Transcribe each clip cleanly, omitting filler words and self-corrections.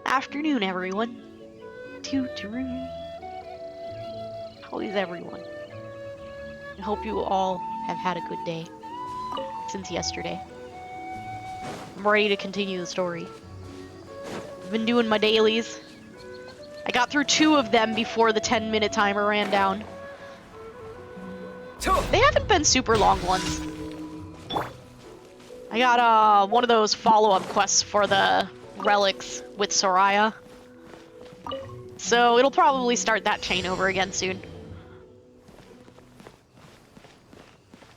Afternoon, everyone. Toot-toot. How is everyone? I hope you all have had a good day since yesterday. I'm ready to continue the story. I've been doing my dailies. I got through 2 of them before the 10-minute timer ran down. They haven't been super long ones. I got one of those follow-up quests for the relics with Soraya. So it'll probably start that chain over again soon.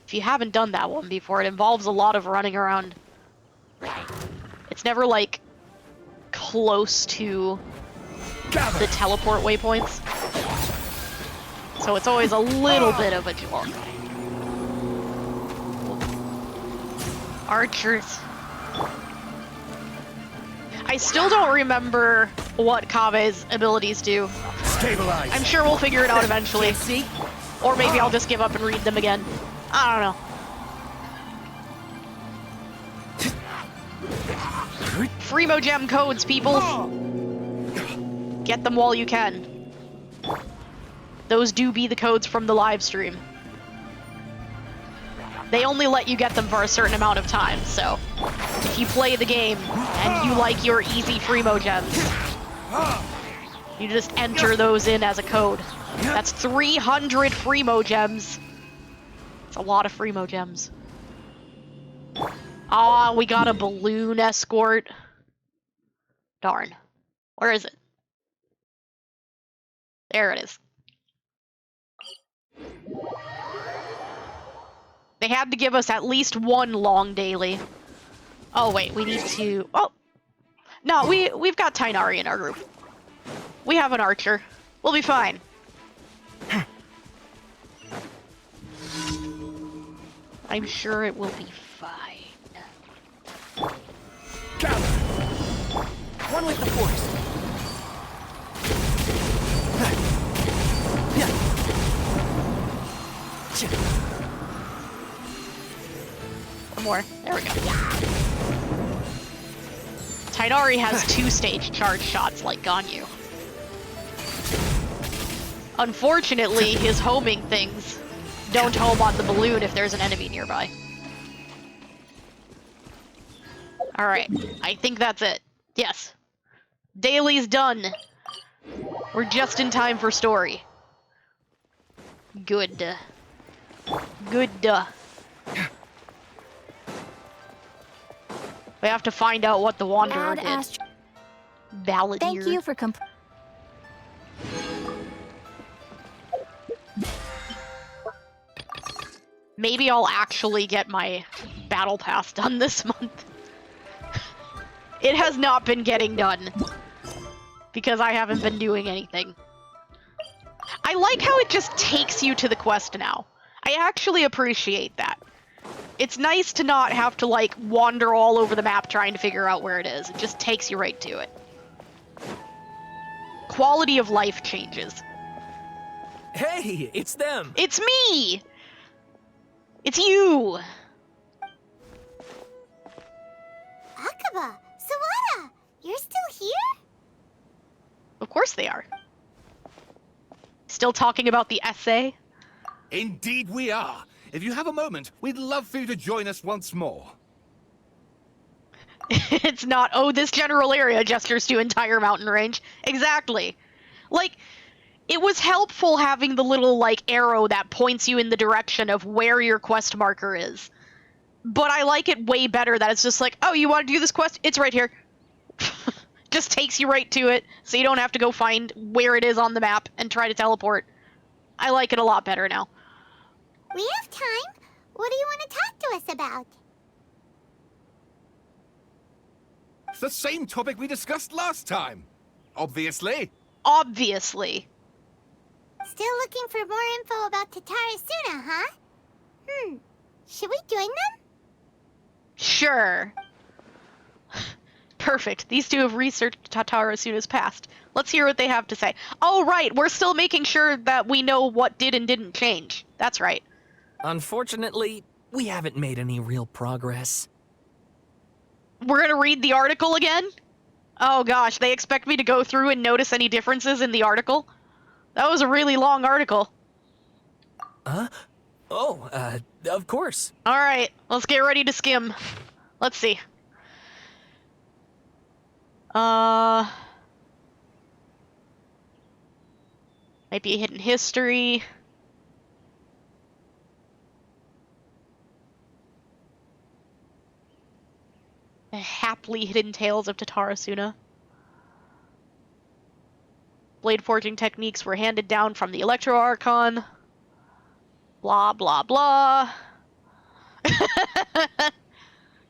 If you haven't done that one before, it involves a lot of running around. It's never, like, close to the teleport waypoints. So it's always a little bit of a jaunt. Archers. I still don't remember what Kabe's abilities do. Stabilize. I'm sure we'll figure it out eventually. Or maybe I'll just give up and read them again. I don't know. Freemo Gem codes, people. Get them while you can. Those do be the codes from the live stream. They only let you get them for a certain amount of time, so if you play the game and you like your easy Freemo Gems, you just enter those in as a code. That's 300 Freemo Gems. It's a lot of Freemo Gems. Ah, we got a balloon escort. Darn. Where is it? There it is. They had to give us at least one long daily. Oh wait, we need to... Oh! No, we've got Tainari in our group. We have an archer. We'll be fine. I'm sure it will be fine. Gather. One with the force. One more. There we go. Tainari has 2-stage charge shots like Ganyu. Unfortunately, his homing things don't home on the balloon if there's an enemy nearby. Alright, I think that's it. Yes. Daily's done. We're just in time for story. Good. Good. We have to find out what the Wanderer did. Balladeer. Thank you for Maybe I'll actually get my battle pass done this month. It has not been getting done. Because I haven't been doing anything. I like how it just takes you to the quest now. I actually appreciate that. It's nice to not have to, like, wander all over the map trying to figure out where it is. It just takes you right to it. Quality of life changes. Hey, it's them. It's me! It's you! Akaba, Sawada, you're still here? Of course they are. Still talking about the essay? Indeed we are. If you have a moment, we'd love for you to join us once more. It's not, oh, this general area gestures to entire mountain range. Exactly. Like, it was helpful having the little, like, arrow that points you in the direction of where your quest marker is. But I like it way better that it's just like, oh, you want to do this quest? It's right here. Just takes you right to it, so you don't have to go find where it is on the map and try to teleport. I like it a lot better now. We have time. What do you want to talk to us about? It's the same topic we discussed last time. Obviously. Obviously. Still looking for more info about Tatarasuna, huh? Should we join them? Sure. Perfect. These two have researched Tatarasuna's past. Let's hear what they have to say. Oh, right. We're still making sure that we know what did and didn't change. That's right. Unfortunately, we haven't made any real progress. We're gonna read the article again? Oh gosh, they expect me to go through and notice any differences in the article? That was a really long article. Huh? Oh, of course. Alright, let's get ready to skim. Let's see. Might be a hidden history. The haply hidden tales of Tatarasuna. Blade forging techniques were handed down from the Electro Archon. Blah, blah, blah.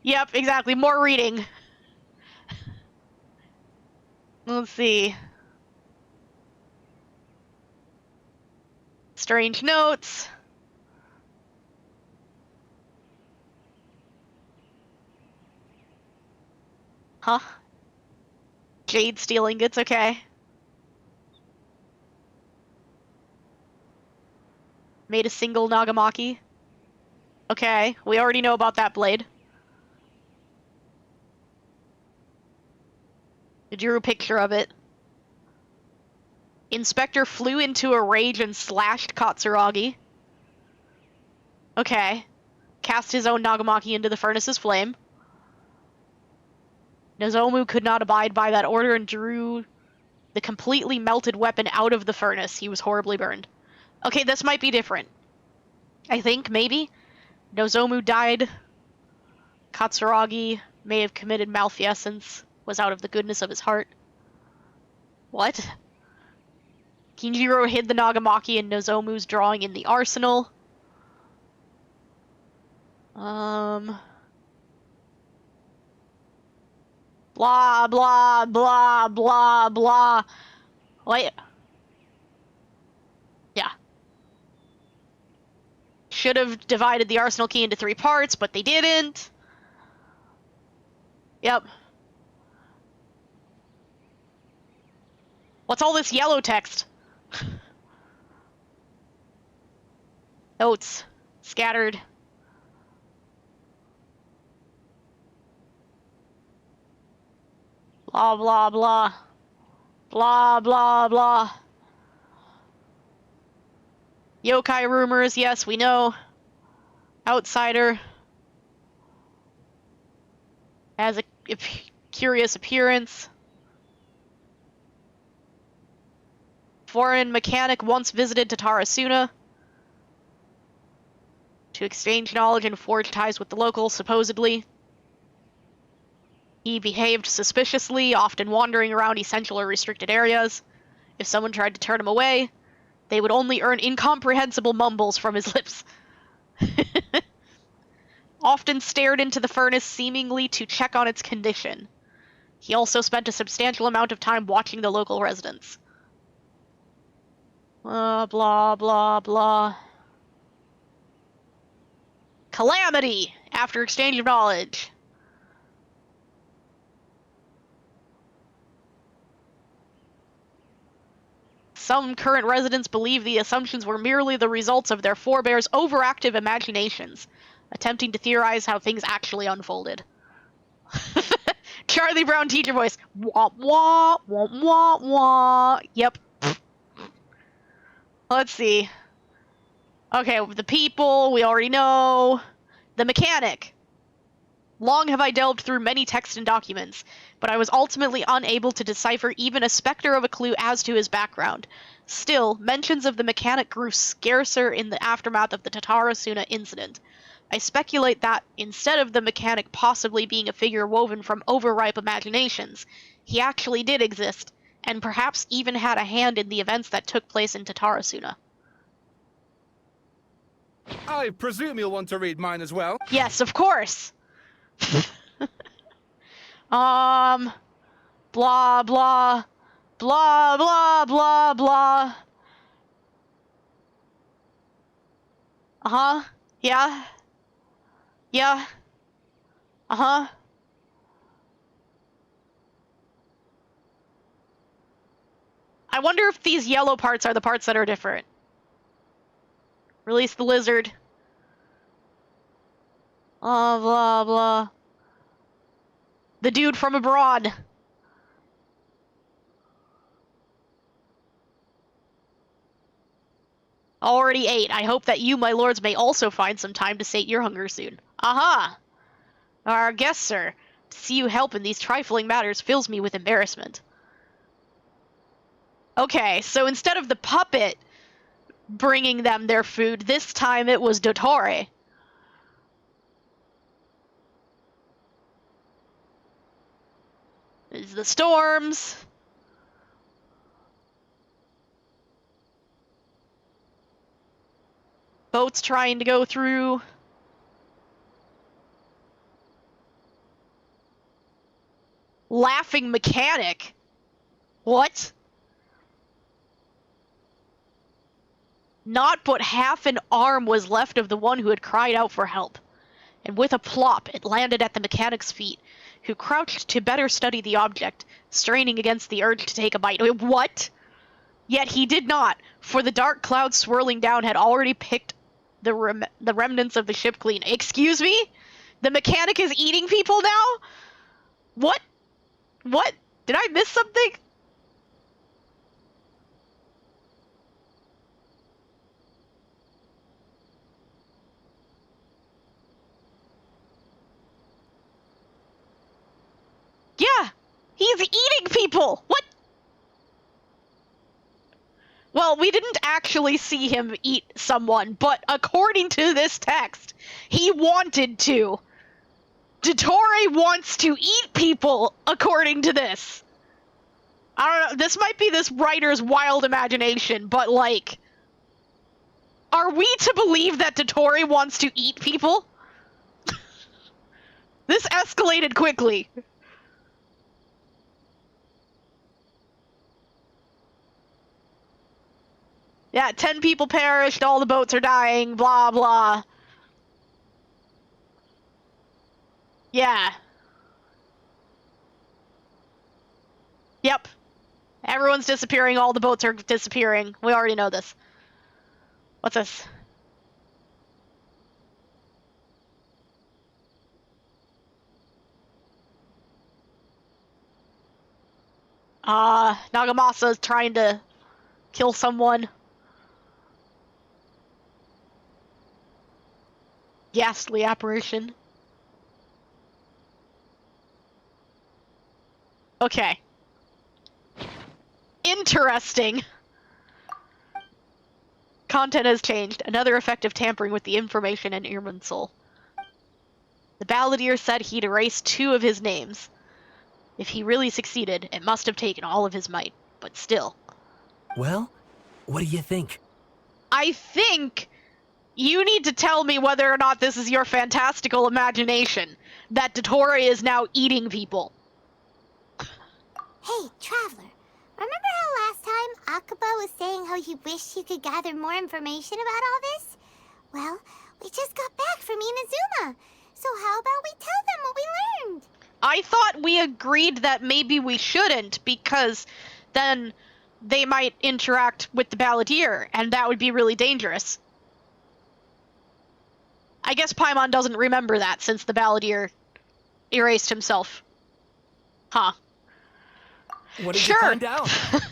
Yep, exactly. More reading. Let's see. Strange notes. Huh? Jade stealing ingots, okay. Made a single Nagamaki. Okay, we already know about that blade. I drew a picture of it. Inspector flew into a rage and slashed Katsuragi. Okay. Cast his own Nagamaki into the furnace's flame. Nozomu could not abide by that order and drew the completely melted weapon out of the furnace. He was horribly burned. Okay, this might be different. I think, maybe. Nozomu died. Katsuragi may have committed malfeasance, was out of the goodness of his heart. What? Kinjiro hid the Nagamaki in Nozomu's drawing in the arsenal. Blah, blah, blah, blah, blah. Wait. Yeah. Should have divided the arsenal key into 3 parts, but they didn't. Yep. What's all this yellow text? Notes. Scattered. Blah, blah, blah. Blah, blah, blah. Yokai rumors, yes, we know. Outsider. Has a curious appearance. Foreign mechanic once visited Tatarasuna to exchange knowledge and forge ties with the locals, supposedly. He behaved suspiciously, often wandering around essential or restricted areas. If someone tried to turn him away, they would only earn incomprehensible mumbles from his lips. Often stared into the furnace, seemingly to check on its condition. He also spent a substantial amount of time watching the local residents. Blah, blah, blah. Calamity! After exchange of knowledge. Some current residents believe the assumptions were merely the results of their forebears' overactive imaginations, attempting to theorize how things actually unfolded. Charlie Brown teacher voice. Wah, wah, wah, wah, wah. Yep. Let's see. Okay, the people, we already know. The mechanic. Long have I delved through many texts and documents, but I was ultimately unable to decipher even a specter of a clue as to his background. Still, mentions of the mechanic grew scarcer in the aftermath of the Tatarasuna incident. I speculate that, instead of the mechanic possibly being a figure woven from overripe imaginations, he actually did exist, and perhaps even had a hand in the events that took place in Tatarasuna. I presume you'll want to read mine as well. Yes, of course! Blah, blah, blah, blah, blah, blah. Uh-huh. Yeah. Yeah. Uh-huh. I wonder if these yellow parts are the parts that are different. Release the lizard. Blah, blah, blah. The dude from abroad. Already ate. I hope that you, my lords, may also find some time to sate your hunger soon. Aha! Our guest, sir. To see you help in these trifling matters fills me with embarrassment. Okay, so instead of the puppet bringing them their food, this time it was Dottore. There's the storms. Boats trying to go through. Laughing mechanic. What? Not but half an arm was left of the one who had cried out for help. And with a plop, it landed at the mechanic's feet, who crouched to better study the object, straining against the urge to take a bite. Wait, what? Yet he did not, for the dark cloud swirling down had already picked the remnants of the ship clean. Excuse me? The mechanic is eating people now? What? What? Did I miss something? Yeah, he's eating people! What? Well, we didn't actually see him eat someone, but according to this text, he wanted to. Dottore wants to eat people, according to this. I don't know, this might be this writer's wild imagination, but like, are we to believe that Dottore wants to eat people? This escalated quickly. Yeah, 10 people perished, all the boats are dying, blah, blah. Yeah. Yep. Everyone's disappearing, all the boats are disappearing. We already know this. What's this? Nagamasa's trying to kill someone. Ghastly apparition. Okay. Interesting. Content has changed. Another effect of tampering with the information in Irman's soul. The balladeer said he'd erased 2 of his names. If he really succeeded, it must have taken all of his might. But still. Well, what do you think? I think you need to tell me whether or not this is your fantastical imagination. That Dottore is now eating people. Hey, Traveler. Remember how last time Akaba was saying how he wished he could gather more information about all this? Well, we just got back from Inazuma. So how about we tell them what we learned? I thought we agreed that maybe we shouldn't, because then they might interact with the balladeer, and that would be really dangerous. I guess Paimon doesn't remember that, since the balladeer erased himself. Huh. What did Sure. you find out?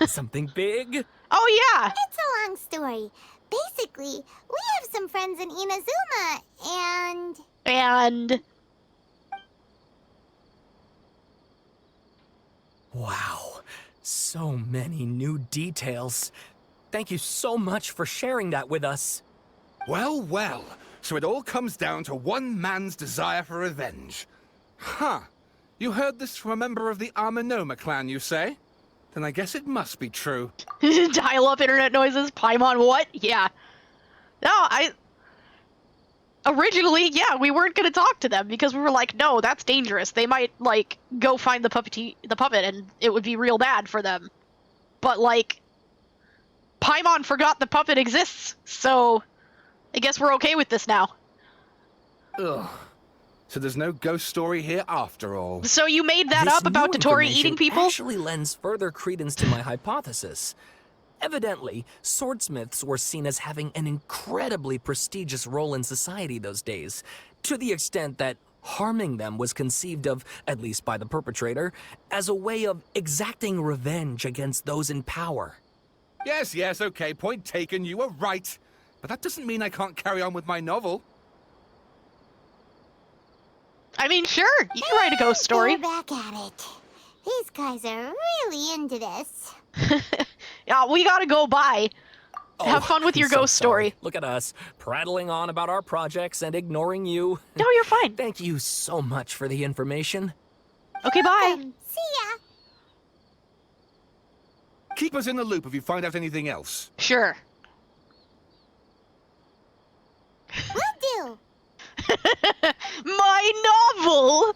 Something big? Oh, yeah! It's a long story. Basically, we have some friends in Inazuma, and... And... Wow. So many new details. Thank you so much for sharing that with us. Well, well. So it all comes down to one man's desire for revenge. Huh. You heard this from a member of the Armanoma clan, you say? Then I guess it must be true. Dial-up internet noises? Paimon what? Yeah. No, Originally, yeah, we weren't gonna talk to them because we were like, no, that's dangerous. They might, like, go find the puppet and it would be real bad for them. But, like, Paimon forgot the puppet exists, so I guess we're okay with this now. Ugh. So there's no ghost story here after all. So you made that This up about new Dottore information eating people? actually lends further credence to my hypothesis. Evidently, swordsmiths were seen as having an incredibly prestigious role in society those days, to the extent that harming them was conceived of, at least by the perpetrator, as a way of exacting revenge against those in power. Yes, okay, point taken, you were right. but that doesn't mean I can't carry on with my novel. I mean, sure, you can write a ghost story. They're back at it. These guys are really into this. Yeah, we gotta go by. Have fun with I'm your so ghost sorry. story. Look at us, prattling on about our projects and ignoring you. No, you're fine. Thank you so much for the information. Okay, bye. See ya. Keep us in the loop if you find out anything else. Sure. Will do. My novel!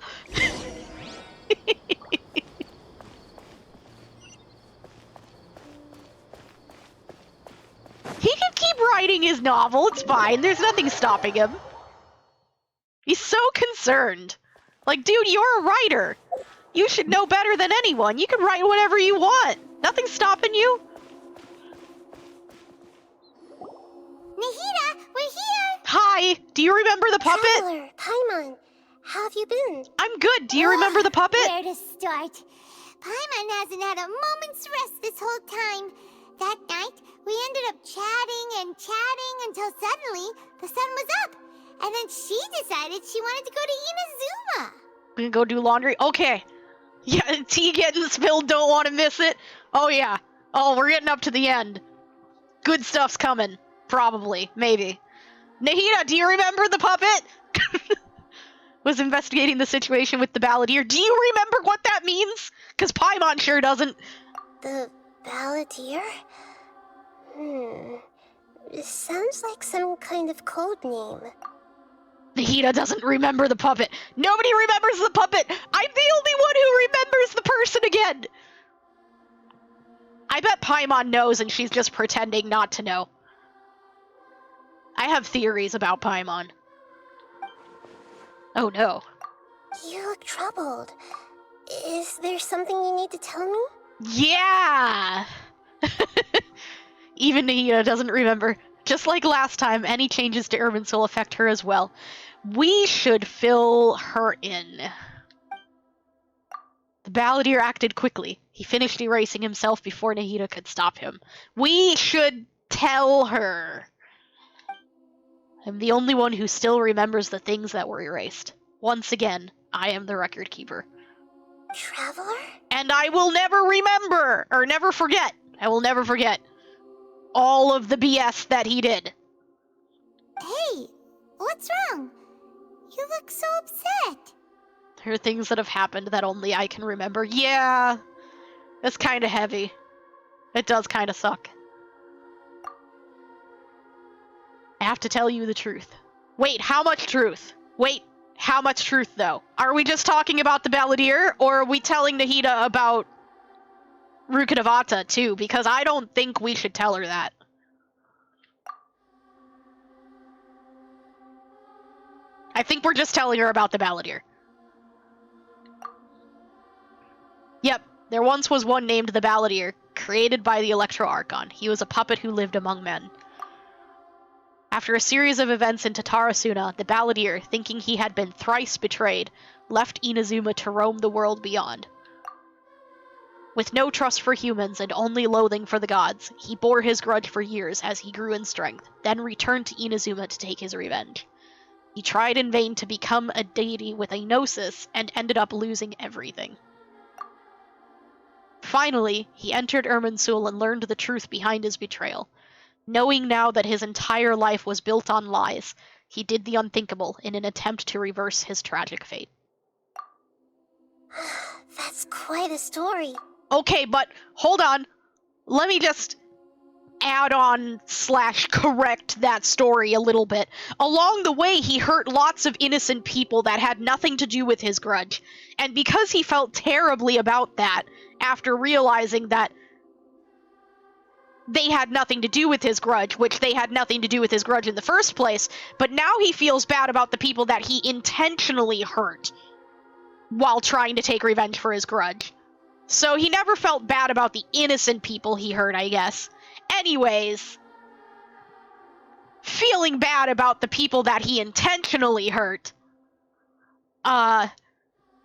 He can keep writing his novel, it's fine. There's nothing stopping him. He's so concerned. Like, dude, you're a writer. You should know better than anyone. You can write whatever you want. Nothing's stopping you. Nahida, we're here. Hi, do you remember the puppet? Traveler, Paimon, how have you been? I'm good. Do you remember the puppet? Where to start? Paimon hasn't had a moment's rest this whole time. That night, we ended up chatting and chatting until suddenly the sun was up. And then she decided she wanted to go to Inazuma. We can go do laundry. Okay. Yeah, tea getting spilled. Don't want to miss it. Oh, yeah. Oh, we're getting up to the end. Good stuff's coming. Probably. Maybe. Nahida, do you remember the puppet? Was investigating the situation with the balladeer. Do you remember what that means? Because Paimon sure doesn't. The balladeer? It sounds like some kind of code name. Nahida doesn't remember the puppet. Nobody remembers the puppet. I'm the only one who remembers the person again. I bet Paimon knows and she's just pretending not to know. I have theories about Paimon. Oh no. You look troubled. Is there something you need to tell me? Yeah! Even Nahida doesn't remember. Just like last time, any changes to Urban's will affect her as well. We should fill her in. The balladeer acted quickly. He finished erasing himself before Nahida could stop him. We should tell her. I'm the only one who still remembers the things that were erased. Once again, I am the record keeper. Traveler? And I will never remember, or never forget. I will never forget all of the BS that he did. Hey, what's wrong? You look so upset. There are things that have happened that only I can remember. Yeah, it's kind of heavy. It does kind of suck. I have to tell you the truth. Wait, how much truth? Wait, how much truth, though? Are we just talking about the balladeer, or are we telling Nahida about Rukkhadevata, too? Because I don't think we should tell her that. I think we're just telling her about the balladeer. Yep, there once was one named the Balladeer, created by the Electro Archon. He was a puppet who lived among men. After a series of events in Tatarasuna, the Balladeer, thinking he had been thrice betrayed, left Inazuma to roam the world beyond. With no trust for humans and only loathing for the gods, he bore his grudge for years as he grew in strength, then returned to Inazuma to take his revenge. He tried in vain to become a deity with a gnosis and ended up losing everything. Finally, he entered Irminsul and learned the truth behind his betrayal. Knowing now that his entire life was built on lies, he did the unthinkable in an attempt to reverse his tragic fate. That's quite a story. Okay, but hold on. Let me just add on / correct that story a little bit. Along the way, he hurt lots of innocent people that had nothing to do with his grudge. And because he felt terribly about that, after realizing that they had nothing to do with his grudge, which they had nothing to do with his grudge in the first place, but now he feels bad about the people that he intentionally hurt while trying to take revenge for his grudge. So he never felt bad about the innocent people he hurt, I guess. Anyways, feeling bad about the people that he intentionally hurt,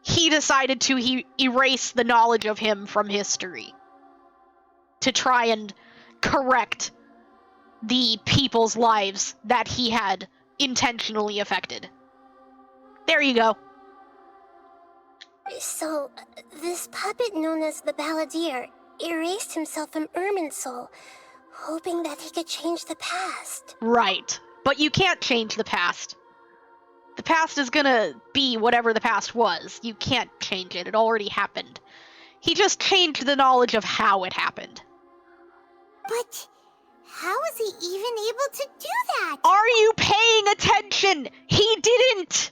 he decided to erase the knowledge of him from history to try and correct the people's lives that he had intentionally affected. There you go. So, this puppet known as the Balladeer erased himself from Irminsul, hoping that he could change the past. Right. But you can't change the past. The past is gonna be whatever the past was. You can't change it. It already happened. He just changed the knowledge of how it happened. But how was he even able to do that? Are you paying attention? He didn't!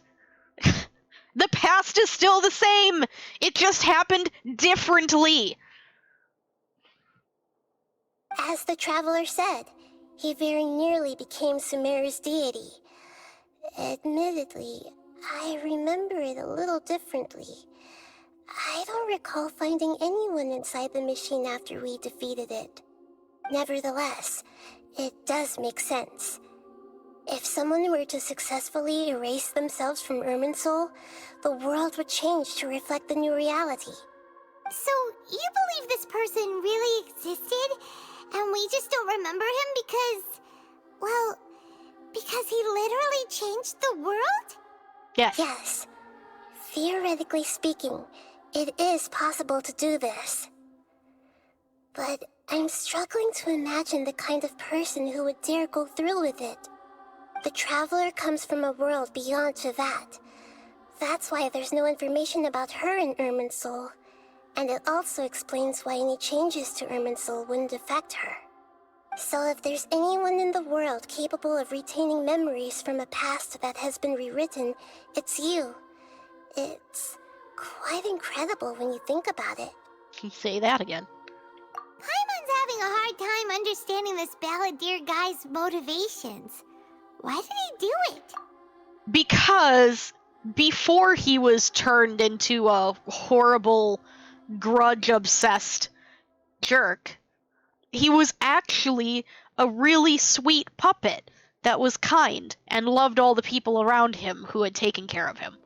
The past is still the same. It just happened differently. As the traveler said, he very nearly became Sumeru's deity. Admittedly, I remember it a little differently. I don't recall finding anyone inside the machine after we defeated it. Nevertheless, it does make sense. If someone were to successfully erase themselves from Irminsul, the world would change to reflect the new reality. So, you believe this person really existed, and we just don't remember him because... well, because he literally changed the world? Yes. Yes. Theoretically speaking, it is possible to do this. But I'm struggling to imagine the kind of person who would dare go through with it. The traveler comes from a world beyond to that. That's why there's no information about her in Irminsul. And it also explains why any changes to Irminsul wouldn't affect her. So if there's anyone in the world capable of retaining memories from a past that has been rewritten, it's you. It's quite incredible when you think about it. Say that again. Paimon's having a hard time understanding this Balladeer guy's motivations. Why did he do it? Because before he was turned into a horrible, grudge-obsessed jerk, he was actually a really sweet puppet that was kind and loved all the people around him who had taken care of him.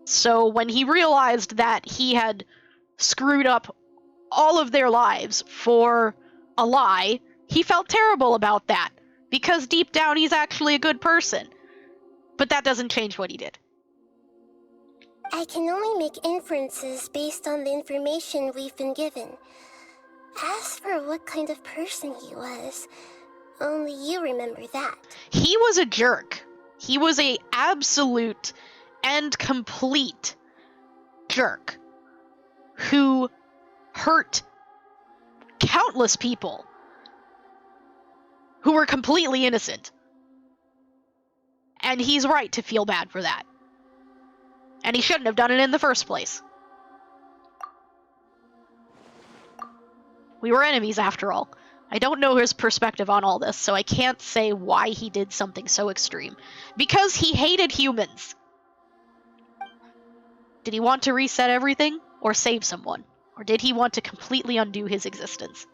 So when he realized that he had screwed up all of their lives for a lie, he felt terrible about that, because deep down he's actually a good person. But that doesn't change what he did. I can only make inferences based on the information we've been given. As for what kind of person he was, only you remember that. He was a jerk. He was a absolute and complete jerk who hurt countless people who were completely innocent. And he's right to feel bad for that. And he shouldn't have done it in the first place. We were enemies after all. I don't know his perspective on all this, so I can't say why he did something so extreme. Because he hated humans. Did he want to reset everything? Or save someone? Or did he want to completely undo his existence?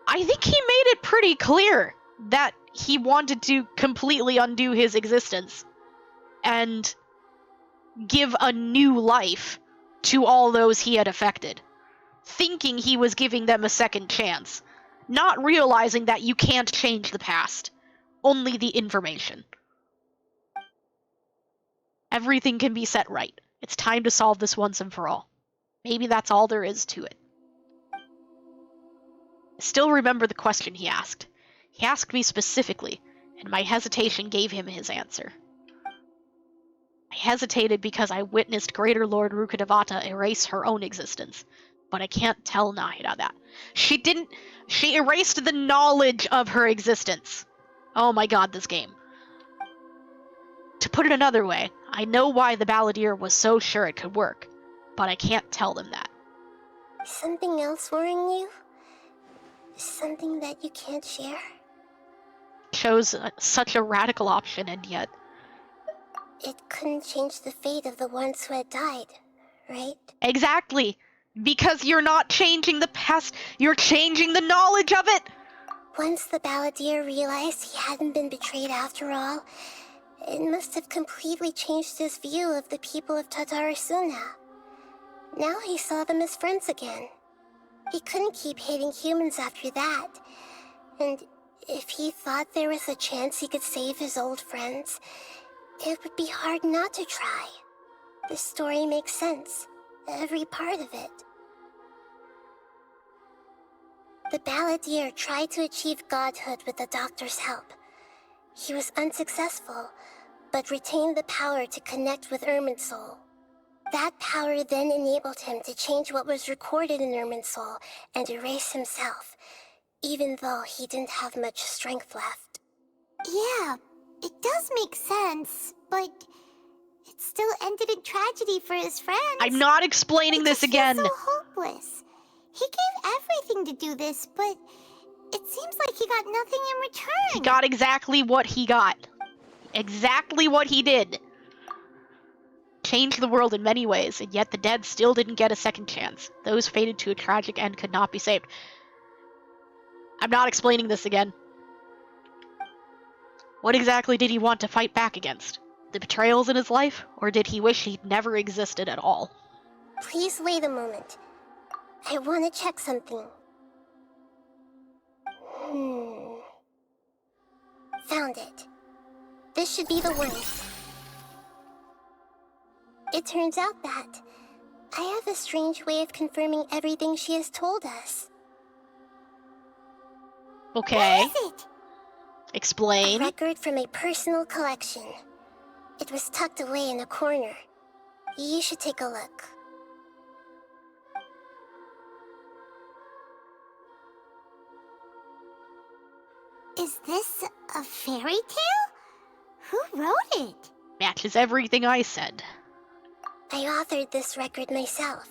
I think he made it pretty clear that he wanted to completely undo his existence and give a new life to all those he had affected, thinking he was giving them a second chance, not realizing that you can't change the past, only the information. Everything can be set right. It's time to solve this once and for all. Maybe that's all there is to it. I still remember the question he asked. He asked me specifically, and my hesitation gave him his answer. I hesitated because I witnessed Greater Lord Rukkhadevata erase her own existence, but I can't tell Nahida that. She erased the knowledge of her existence. Oh my god, this game. To put it another way, I know why the Balladeer was so sure it could work, but I can't tell them that. Something else worrying you? Something that you can't share? Chose such a radical option, and yet... It couldn't change the fate of the ones who had died, right? Exactly! Because you're not changing the past, you're changing the knowledge of it! Once the Balladeer realized he hadn't been betrayed after all, it must have completely changed his view of the people of Tatarasuna. Now he saw them as friends again. He couldn't keep hating humans after that, and If he thought there was a chance he could save his old friends, it would be hard not to try. This story makes sense, every part of it. The balladeer tried to achieve godhood with the doctor's help. He was unsuccessful, but retained the power to connect with Irminsul. That power then enabled him to change what was recorded in Irminsul and erase himself, even though he didn't have much strength left. Yeah, it does make sense, but it still ended in tragedy for his friends. I'm not explaining this again. He just feels so hopeless. He gave everything to do this, but it seems like he got nothing in return. He got exactly what he got. Exactly what he did. Changed the world in many ways, and yet the dead still didn't get a second chance. Those fated to a tragic end could not be saved. I'm not explaining this again. What exactly did he want to fight back against? The betrayals in his life, or did he wish he'd never existed at all? Please wait a moment. I want to check something. Found it. This should be the one. It turns out that I have a strange way of confirming everything she has told us. Okay. What is it? Explain. A record from a personal collection. It was tucked away in a corner. You should take a look. Is this a fairy tale? Who wrote it? Matches everything I said. I authored this record myself.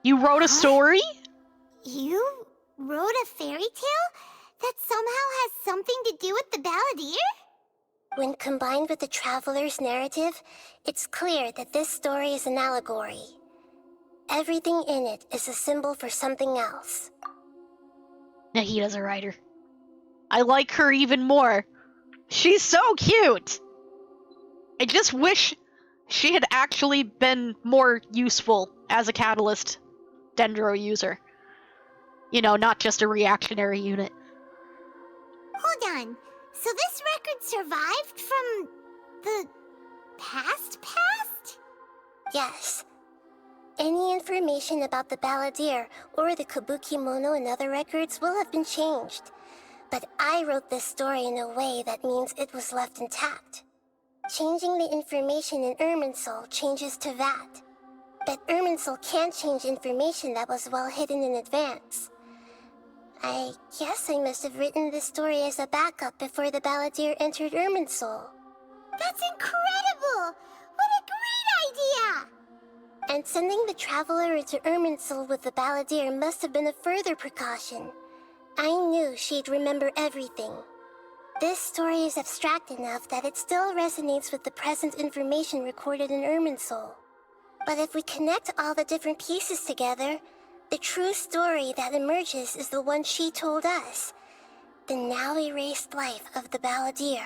You wrote a story? You wrote a fairy tale that somehow has something to do with the balladeer? When combined with the traveler's narrative, it's clear that this story is an allegory. Everything in it is a symbol for something else. Nahida's a writer. I like her even more. She's so cute! I just wish she had actually been more useful as a catalyst Dendro user. You know, not just a reactionary unit. Hold on. So this record survived from the past? Yes. Any information about the balladeer or the Kabukimono and other records will have been changed. But I wrote this story in a way that means it was left intact. Changing the information in Irminsul changes to that. But Irminsul can't change information that was well hidden in advance. I guess I must have written this story as a backup before the balladeer entered Irminsul. That's incredible! What a great idea! And sending the traveler into Irminsul with the balladeer must have been a further precaution. I knew she'd remember everything. This story is abstract enough that it still resonates with the present information recorded in Irminsul. But if we connect all the different pieces together, the true story that emerges is the one she told us. The now erased life of the balladeer.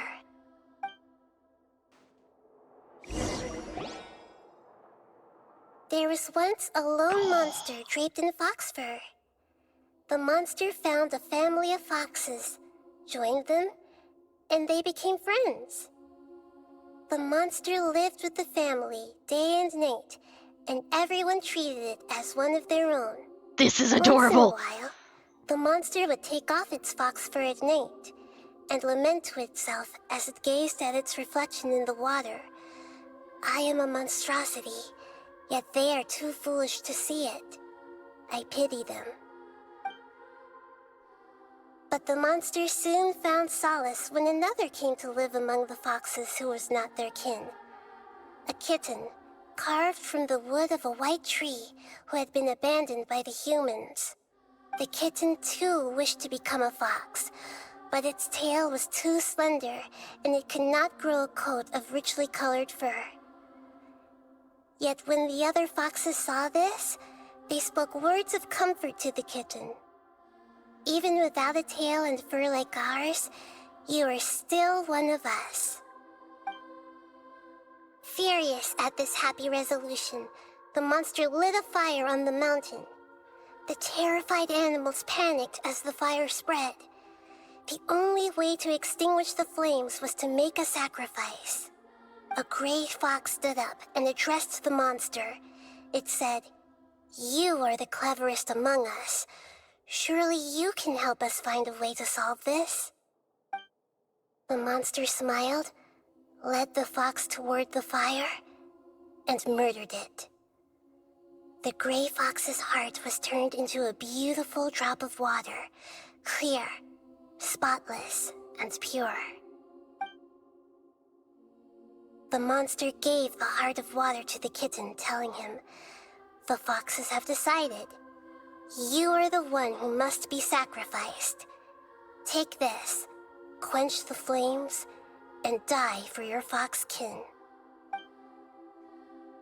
There was once a lone monster draped in fox fur. The monster found a family of foxes, joined them, and they became friends. The monster lived with the family day and night, and everyone treated it as one of their own. This is adorable. Once in a while, the monster would take off its fox fur at night and lament to itself as it gazed at its reflection in the water. I am a monstrosity, yet they are too foolish to see it. I pity them. But the monster soon found solace when another came to live among the foxes who was not their kin. A kitten, carved from the wood of a white tree who had been abandoned by the humans. The kitten too wished to become a fox, but its tail was too slender and it could not grow a coat of richly colored fur. Yet when the other foxes saw this, they spoke words of comfort to the kitten. Even without a tail and fur like ours, you are still one of us. Furious at this happy resolution, the monster lit a fire on the mountain. The terrified animals panicked as the fire spread. The only way to extinguish the flames was to make a sacrifice. A gray fox stood up and addressed the monster. It said, "You are the cleverest among us. Surely you can help us find a way to solve this." The monster smiled, led the fox toward the fire, and murdered it. The gray fox's heart was turned into a beautiful drop of water, clear, spotless, and pure. The monster gave the heart of water to the kitten, telling him, "The foxes have decided. You are the one who must be sacrificed. Take this, quench the flames, and die for your fox kin."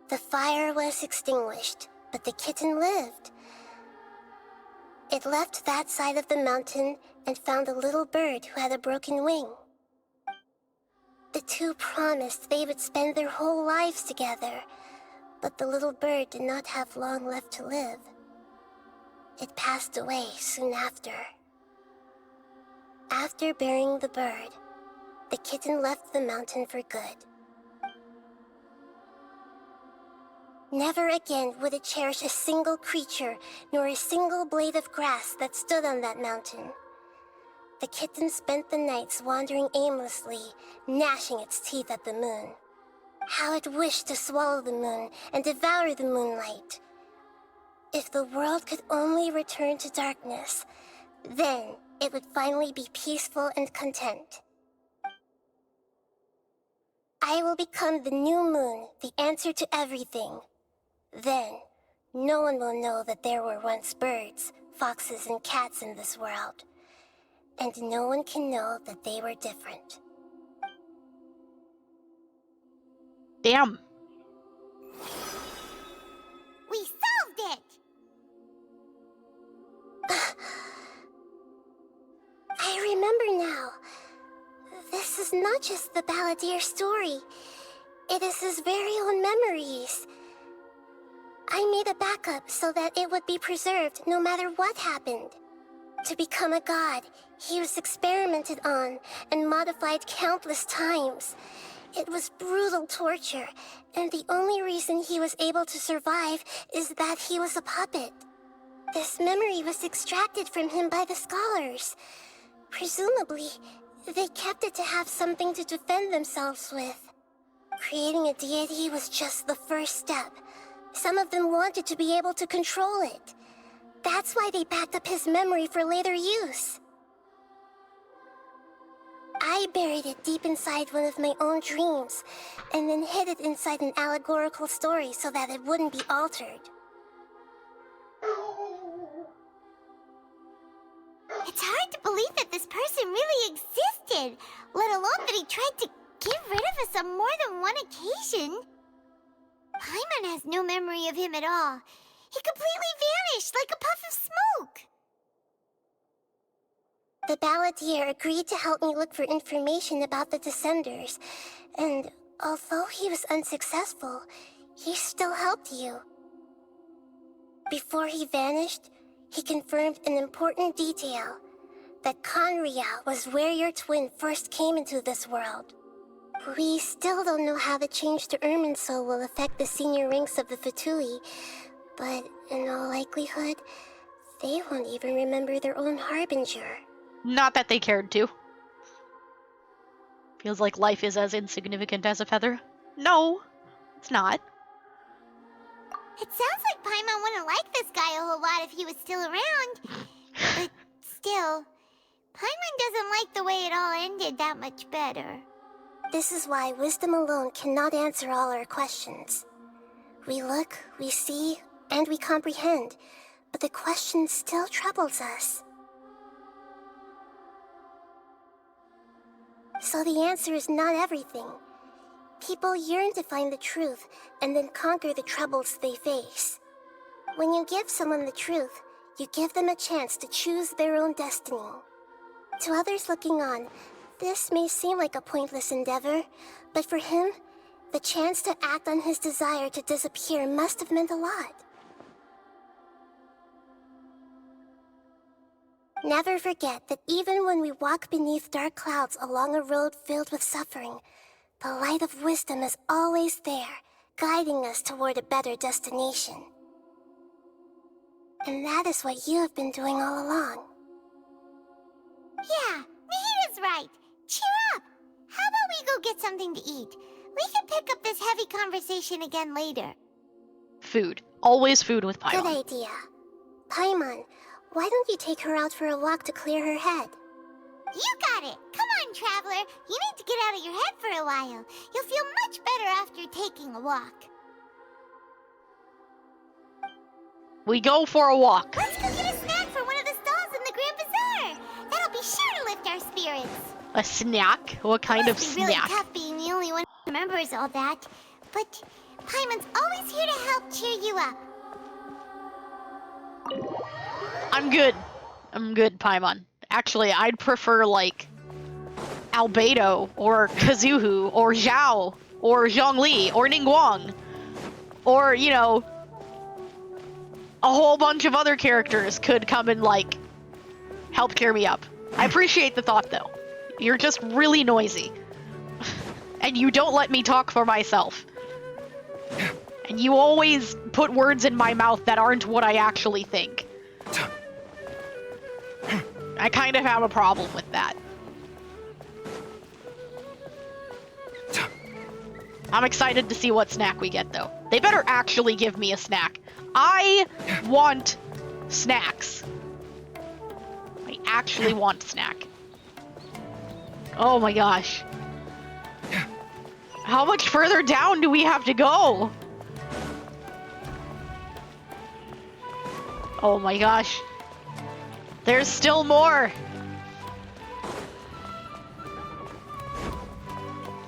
The fire was extinguished, but the kitten lived. It left that side of the mountain and found a little bird who had a broken wing. The two promised they would spend their whole lives together, but the little bird did not have long left to live. It passed away soon after. After burying the bird, the kitten left the mountain for good. Never again would it cherish a single creature, nor a single blade of grass that stood on that mountain. The kitten spent the nights wandering aimlessly, gnashing its teeth at the moon. How it wished to swallow the moon and devour the moonlight. If the world could only return to darkness, then it would finally be peaceful and content. I will become the new moon, the answer to everything. Then, no one will know that there were once birds, foxes, and cats in this world. And no one can know that they were different. Damn. We solved it! I remember now. This is not just the balladeer's story. It is his very own memories. I made a backup so that it would be preserved no matter what happened. To become a god, he was experimented on and modified countless times. It was brutal torture, and the only reason he was able to survive is that he was a puppet. This memory was extracted from him by the scholars. Presumably, they kept it to have something to defend themselves with. Creating a deity was just the first step. Some of them wanted to be able to control it. That's why they backed up his memory for later use. I buried it deep inside one of my own dreams, and then hid it inside an allegorical story so that it wouldn't be altered. It's hard to believe that this person really existed, let alone that he tried to get rid of us on more than one occasion. Paimon has no memory of him at all. He completely vanished like a puff of smoke. The balladeer agreed to help me look for information about the Descenders, and although he was unsuccessful, he still helped you. Before he vanished, he confirmed an important detail, that Conria was where your twin first came into this world. We still don't know how the change to Irminsul will affect the senior ranks of the Fatui, but in all likelihood, they won't even remember their own Harbinger. Not that they cared to. Feels like life is as insignificant as a feather. No, it's not. It sounds like Paimon wouldn't like this guy a whole lot if he was still around. But still, Paimon doesn't like the way it all ended that much better. This is why wisdom alone cannot answer all our questions. We look, we see, and we comprehend, but the question still troubles us. So the answer is not everything. People yearn to find the truth and then conquer the troubles they face. When you give someone the truth, you give them a chance to choose their own destiny. To others looking on, this may seem like a pointless endeavor, but for him, the chance to act on his desire to disappear must have meant a lot. Never forget that even when we walk beneath dark clouds along a road filled with suffering, the light of wisdom is always there, guiding us toward a better destination. And that is what you have been doing all along. Yeah, Nahita's right. Cheer up. How about we go get something to eat? We can pick up this heavy conversation again later. Food. Always food with Good Paimon. idea. Paimon, why don't you take her out for a walk to clear her head? You got it. Come on, Traveler. You need to get out of your head for a while. You'll feel much better after taking a walk. We go for a walk. Let's go get a snack from one of the stalls in the Grand Bazaar. That'll be sure to lift our spirits. A snack? What kind of Must be really snack? tough being the only one who remembers all that. But Paimon's always here to help cheer you up. I'm good. I'm good, Paimon. Actually, I'd prefer, like, Albedo, or Kazuhu, or Zhao, or Zhongli, or Ningguang. Or, you know, a whole bunch of other characters could come and, like, help cheer me up. I appreciate the thought, though. You're just really noisy. And you don't let me talk for myself. And you always put words in my mouth that aren't what I actually think. I kind of have a problem with that. I'm excited to see what snack we get, though. They better actually give me a snack. I want snacks. I actually want snack. Oh my gosh. How much further down do we have to go? Oh my gosh. There's still more.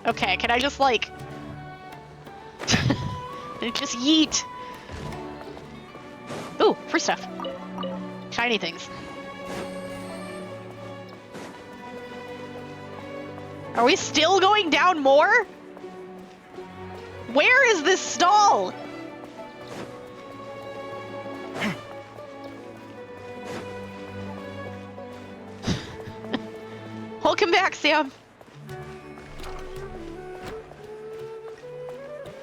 Okay, can I just like... just yeet. Ooh, free stuff. Shiny things. Are we still going down more? Where is this stall? Welcome back, Sam.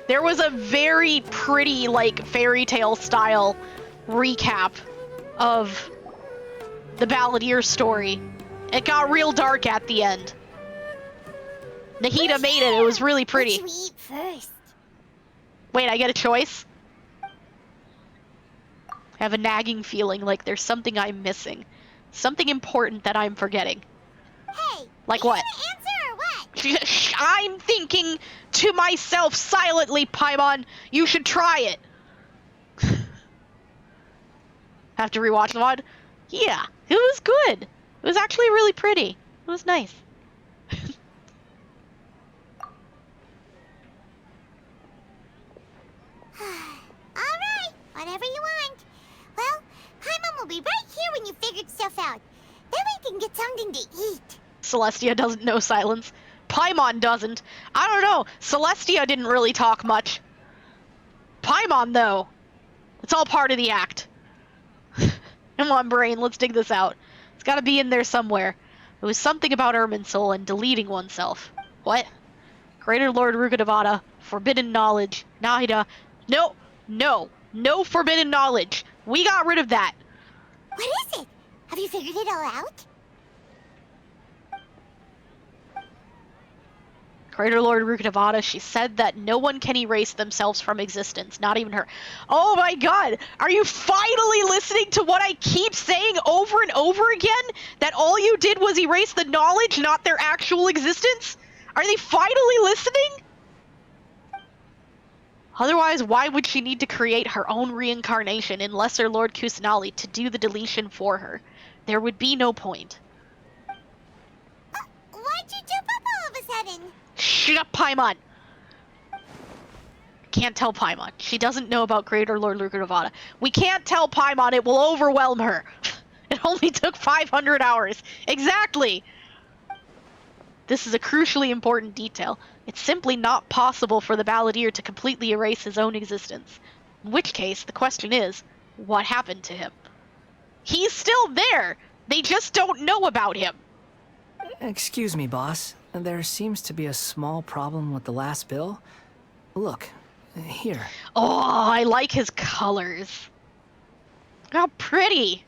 There was a very pretty, like, fairy tale style recap of the Balladeer story. It got real dark at the end. Nahita made it. It was really pretty. What should we eat first? Wait, I get a choice? I have a nagging feeling like there's something I'm missing. Something important that I'm forgetting. Hey, Like are you what? gonna answer or what? I'm thinking to myself silently, Paimon, you should try it. Have to rewatch the VOD? Yeah, it was good. It was actually really pretty. It was nice. Alright, whatever you want. Well, Paimon will be right here when you figured stuff out. Then we can get something to eat. Celestia doesn't know silence. Paimon doesn't. I don't know. Celestia didn't really talk much. Paimon, though. It's all part of the act. Come on, brain, let's dig this out. It's gotta be in there somewhere. It was something about Irminsul and deleting oneself. What? Greater Lord Rukkhadevata, forbidden knowledge, Nahida. No, no, no forbidden knowledge. We got rid of that. What is it? Have you figured it all out? Greater Lord Rukkhadevata, she said that no one can erase themselves from existence, not even her. Oh my god! Are you finally listening to what I keep saying over and over again? That all you did was erase the knowledge, not their actual existence? Are they finally listening? Otherwise, why would she need to create her own reincarnation in Lesser Lord Kusanali to do the deletion for her? There would be no point. Why'd you jump up all of a sudden? Shut up, Paimon! Can't tell Paimon. She doesn't know about Greater Lord Rukkhadevata. We can't tell Paimon, it will overwhelm her. It only took 500 hours. Exactly! This is a crucially important detail. It's simply not possible for the Balladeer to completely erase his own existence. In which case, the question is, what happened to him? He's still there! They just don't know about him. Excuse me, boss. There seems to be a small problem with the last bill. Look, here. Oh, I like his colors. How pretty.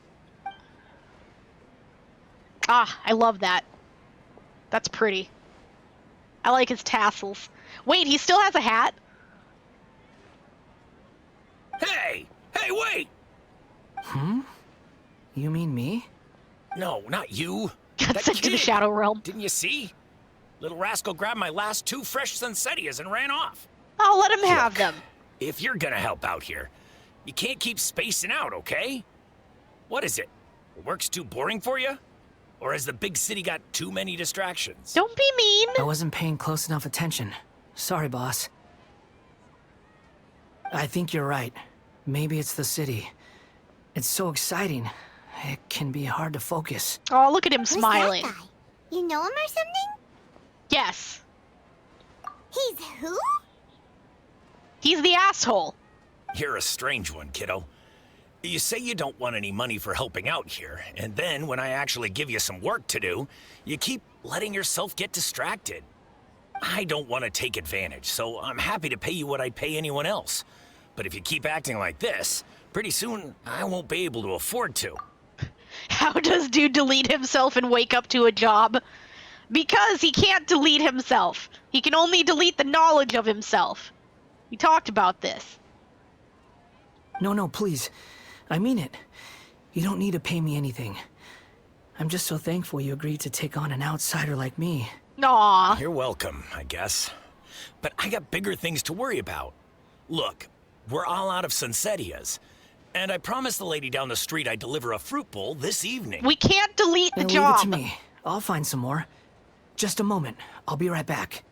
Ah, I love that. That's pretty. I like his tassels. Wait, he still has a hat? Hey! Hey, wait! You mean me? No, not you. Got That sent to the kid. Shadow Realm. Didn't you see? Little rascal grabbed my last 2 fresh Sunsettias and ran off. I'll let him have Look, them. If you're gonna help out here, you can't keep spacing out, okay? What is it? Work's too boring for you? Or has the big city got too many distractions? Don't be mean. I wasn't paying close enough attention. Sorry, boss. I think you're right. Maybe it's the city. It's so exciting. It can be hard to focus. Oh, look at him Who's smiling. that guy? You know him or something? Yes. He's who? He's the asshole. You're a strange one, kiddo. You say you don't want any money for helping out here, and then when I actually give you some work to do, you keep letting yourself get distracted. I don't want to take advantage, so I'm happy to pay you what I'd pay anyone else. But if you keep acting like this, pretty soon I won't be able to afford to. How does dude delete himself and wake up to a job? Because he can't delete himself. He can only delete the knowledge of himself. We talked about this. No, please. I mean it. You don't need to pay me anything. I'm just so thankful you agreed to take on an outsider like me. Aw. You're welcome, I guess. But I got bigger things to worry about. Look, we're all out of Sunsettias. And I promised the lady down the street I'd deliver a fruit bowl this evening. We can't delete the Then job. leave it to me. I'll find some more. Just a moment. I'll be right back.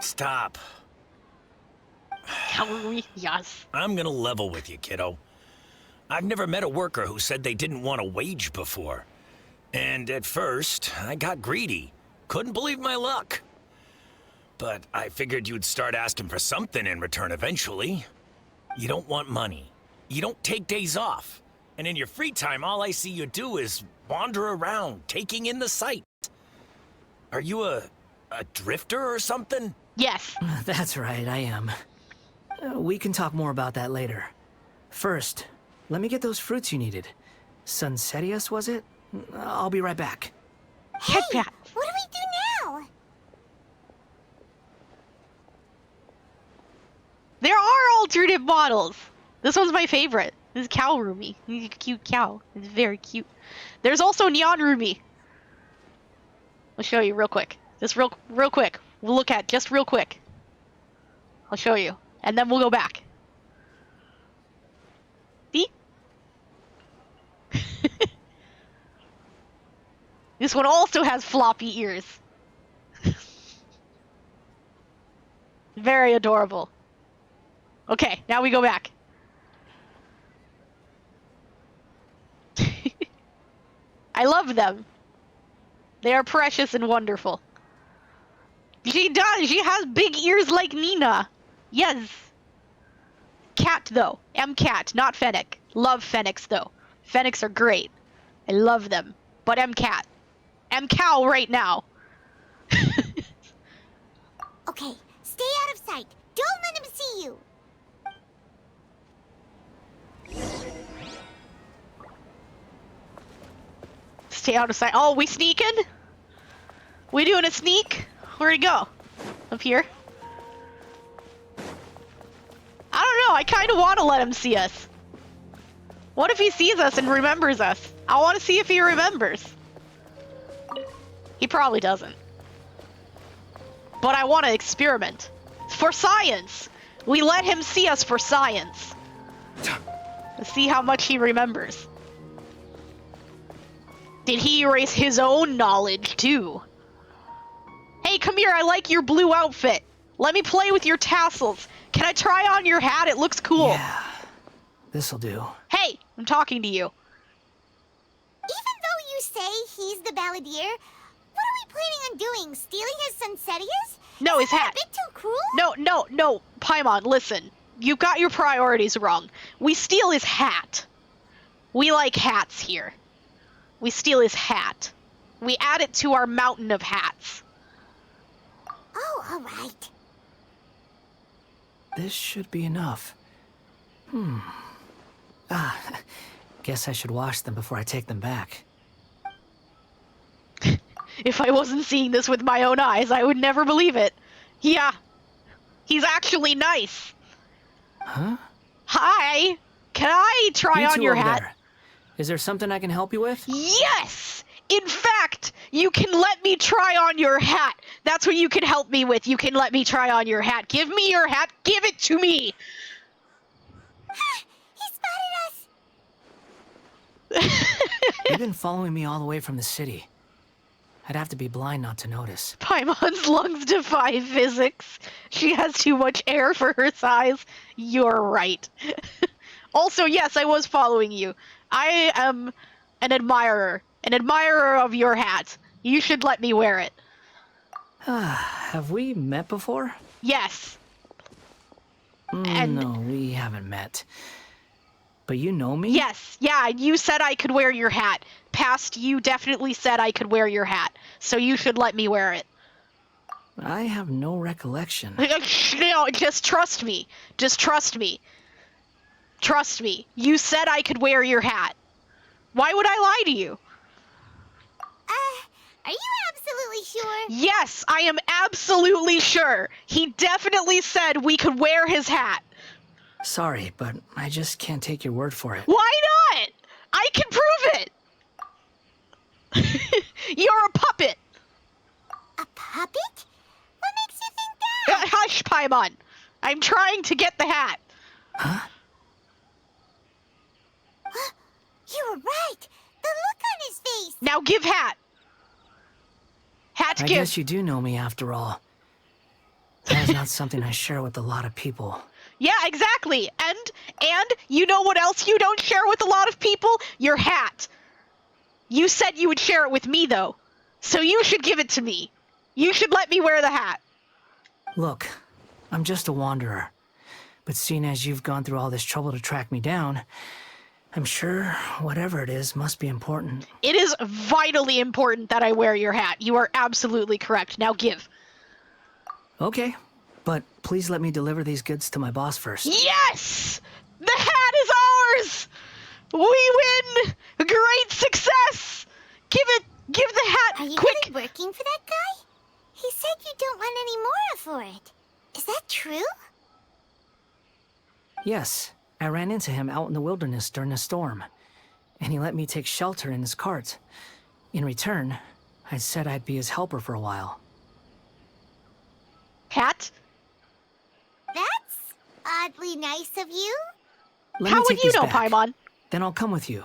Stop. Yes. I'm gonna level with you, kiddo. I've never met a worker who said they didn't want a wage before. And at first, I got greedy. Couldn't believe my luck. But I figured you'd start asking for something in return eventually. You don't want money. You don't take days off. And in your free time, all I see you do is wander around, taking in the sight. Are you a drifter or something? Yes. That's right, I am. We can talk more about that later. First, let me get those fruits you needed. Sunsettias, was it? I'll be right back. Head Hey, pat. what do we do now? There are alternate models. This one's my favorite. This is Cow Rumi. He's a cute cow. It's very cute. There's also Neon Rumi. I'll show you real quick. Just real quick. We'll look at just real quick. I'll show you. And then we'll go back. See? This one also has floppy ears. Very adorable. Okay, now we go back. I love them. They are precious and wonderful. She does. She has big ears like Nina. Yes. Cat, though. M-Cat, not Fennec. Love Fennecs, though. Fennecs are great. I love them. But M-Cat. M-Cow right now. Okay, stay out of sight. Don't let him see you. Stay out of sight. Oh, we sneaking? We doing a sneak? Where'd he go? Up here? I don't know. I kind of want to let him see us. What if he sees us and remembers us? I want to see if he remembers. He probably doesn't. But I want to experiment. For science! We let him see us for science. Let's see how much he remembers. Did he erase his own knowledge, too? Hey, come here, I like your blue outfit. Let me play with your tassels. Can I try on your hat? It looks cool. Yeah, this'll do. Hey, I'm talking to you. Even though you say he's the balladeer, what are we planning on doing? Stealing his Sunsettias? No, his Isn't that hat. a bit too cruel? No, Paimon, listen. You've got your priorities wrong. We steal his hat. We like hats here. We steal his hat. We add it to our mountain of hats. Oh, all right. This should be enough. Guess I should wash them before I take them back. If I wasn't seeing this with my own eyes, I would never believe it. Yeah. He's actually nice. Huh? Hi. Can I try You on two your over hat? there. Is there something I can help you with? Yes! In fact, you can let me try on your hat. That's what you can help me with. You can let me try on your hat. Give me your hat. Give it to me. He spotted us! You've been following me all the way from the city. I'd have to be blind not to notice. Paimon's lungs defy physics. She has too much air for her size. You're right. Also, yes, I was following you. I am an admirer of your hat. You should let me wear it. Have we met before? Yes. And- No, we haven't met. But you know me? Yes, yeah, you said I could wear your hat. Past you definitely said I could wear your hat. So you should let me wear it. I have no recollection. No, just trust me. Just trust me. Trust me. You said I could wear your hat. Why would I lie to you? Are you absolutely sure? Yes, I am absolutely sure. He definitely said we could wear his hat. Sorry, but I just can't take your word for it. Why not? I can prove it. You're a puppet. A puppet? What makes you think that? Hush, Paimon. I'm trying to get the hat. Huh? You were right. The look on his face. Now give hat. Hat to I give. guess you do know me after all. That is not something I share with a lot of people. Yeah, exactly. And you know what else you don't share with a lot of people? Your hat. You said you would share it with me, though. So you should give it to me. You should let me wear the hat. Look, I'm just a wanderer. But seeing as you've gone through all this trouble to track me down, I'm sure whatever it is must be important. It is vitally important that I wear your hat. You are absolutely correct. Now give. Okay, but please let me deliver these goods to my boss first. Yes! The hat is ours! We win! Great success! Give the hat, Are you quick! really working for that guy? He said you don't want any more for it. Is that true? Yes, I ran into him out in the wilderness during a storm, and he let me take shelter in his cart. In return, I said I'd be his helper for a while. Hat? That's oddly nice of you. Let How me would take you these know, back. Paimon? Then I'll come with you,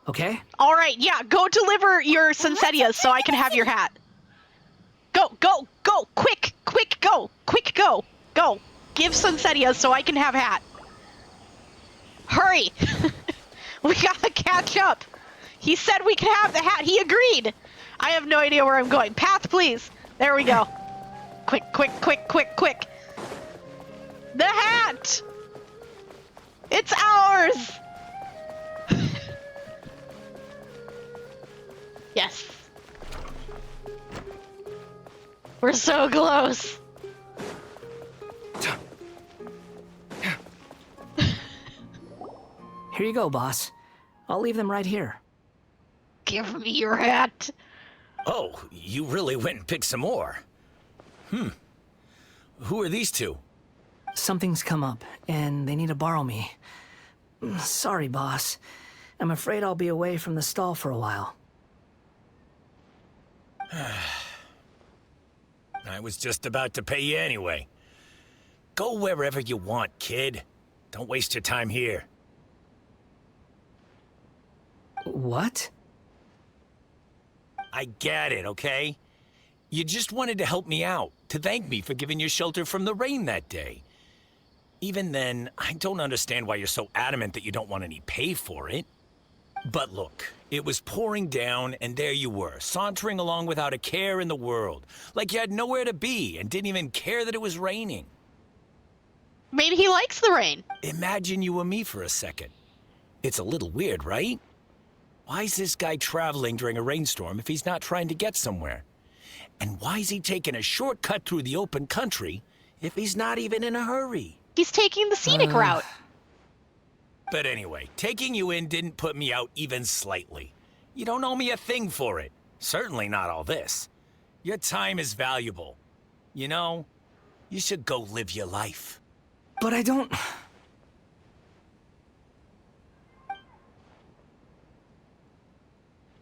okay? Alright, yeah, go deliver your Sunsetias so I can have your hat. Go, go, go! Quick, quick, go! Quick, go! Go! Give Sunsetias so I can have hat. Hurry! We gotta catch up. He said we could have the hat. He agreed. I have no idea where I'm going. Path, please. There we go. Quick, quick, quick, quick, quick. The hat! It's ours! Yes. We're so close. Here you go, boss. I'll leave them right here. Give me your hat. Oh, you really went and picked some more. Who are these two? Something's come up, and they need to borrow me. Sorry, boss. I'm afraid I'll be away from the stall for a while. I was just about to pay you anyway. Go wherever you want, kid. Don't waste your time here. What? I get it, okay? You just wanted to help me out, to thank me for giving you shelter from the rain that day. Even then, I don't understand why you're so adamant that you don't want any pay for it. But look, it was pouring down, and there you were, sauntering along without a care in the world, like you had nowhere to be and didn't even care that it was raining. Maybe he likes the rain. Imagine you were me for a second. It's a little weird, right? Why is this guy traveling during a rainstorm if he's not trying to get somewhere? And why is he taking a shortcut through the open country if he's not even in a hurry? He's taking the scenic route. But anyway, taking you in didn't put me out even slightly. You don't owe me a thing for it. Certainly not all this. Your time is valuable. You know, you should go live your life. But I don't...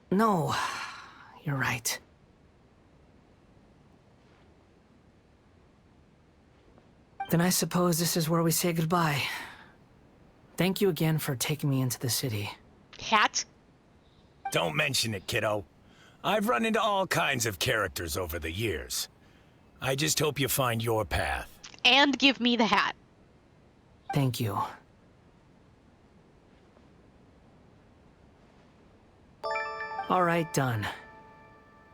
No, you're right. Then I suppose this is where we say goodbye. Thank you again for taking me into the city. Hat? Don't mention it, kiddo. I've run into all kinds of characters over the years. I just hope you find your path. And give me the hat. Thank you. All right, done.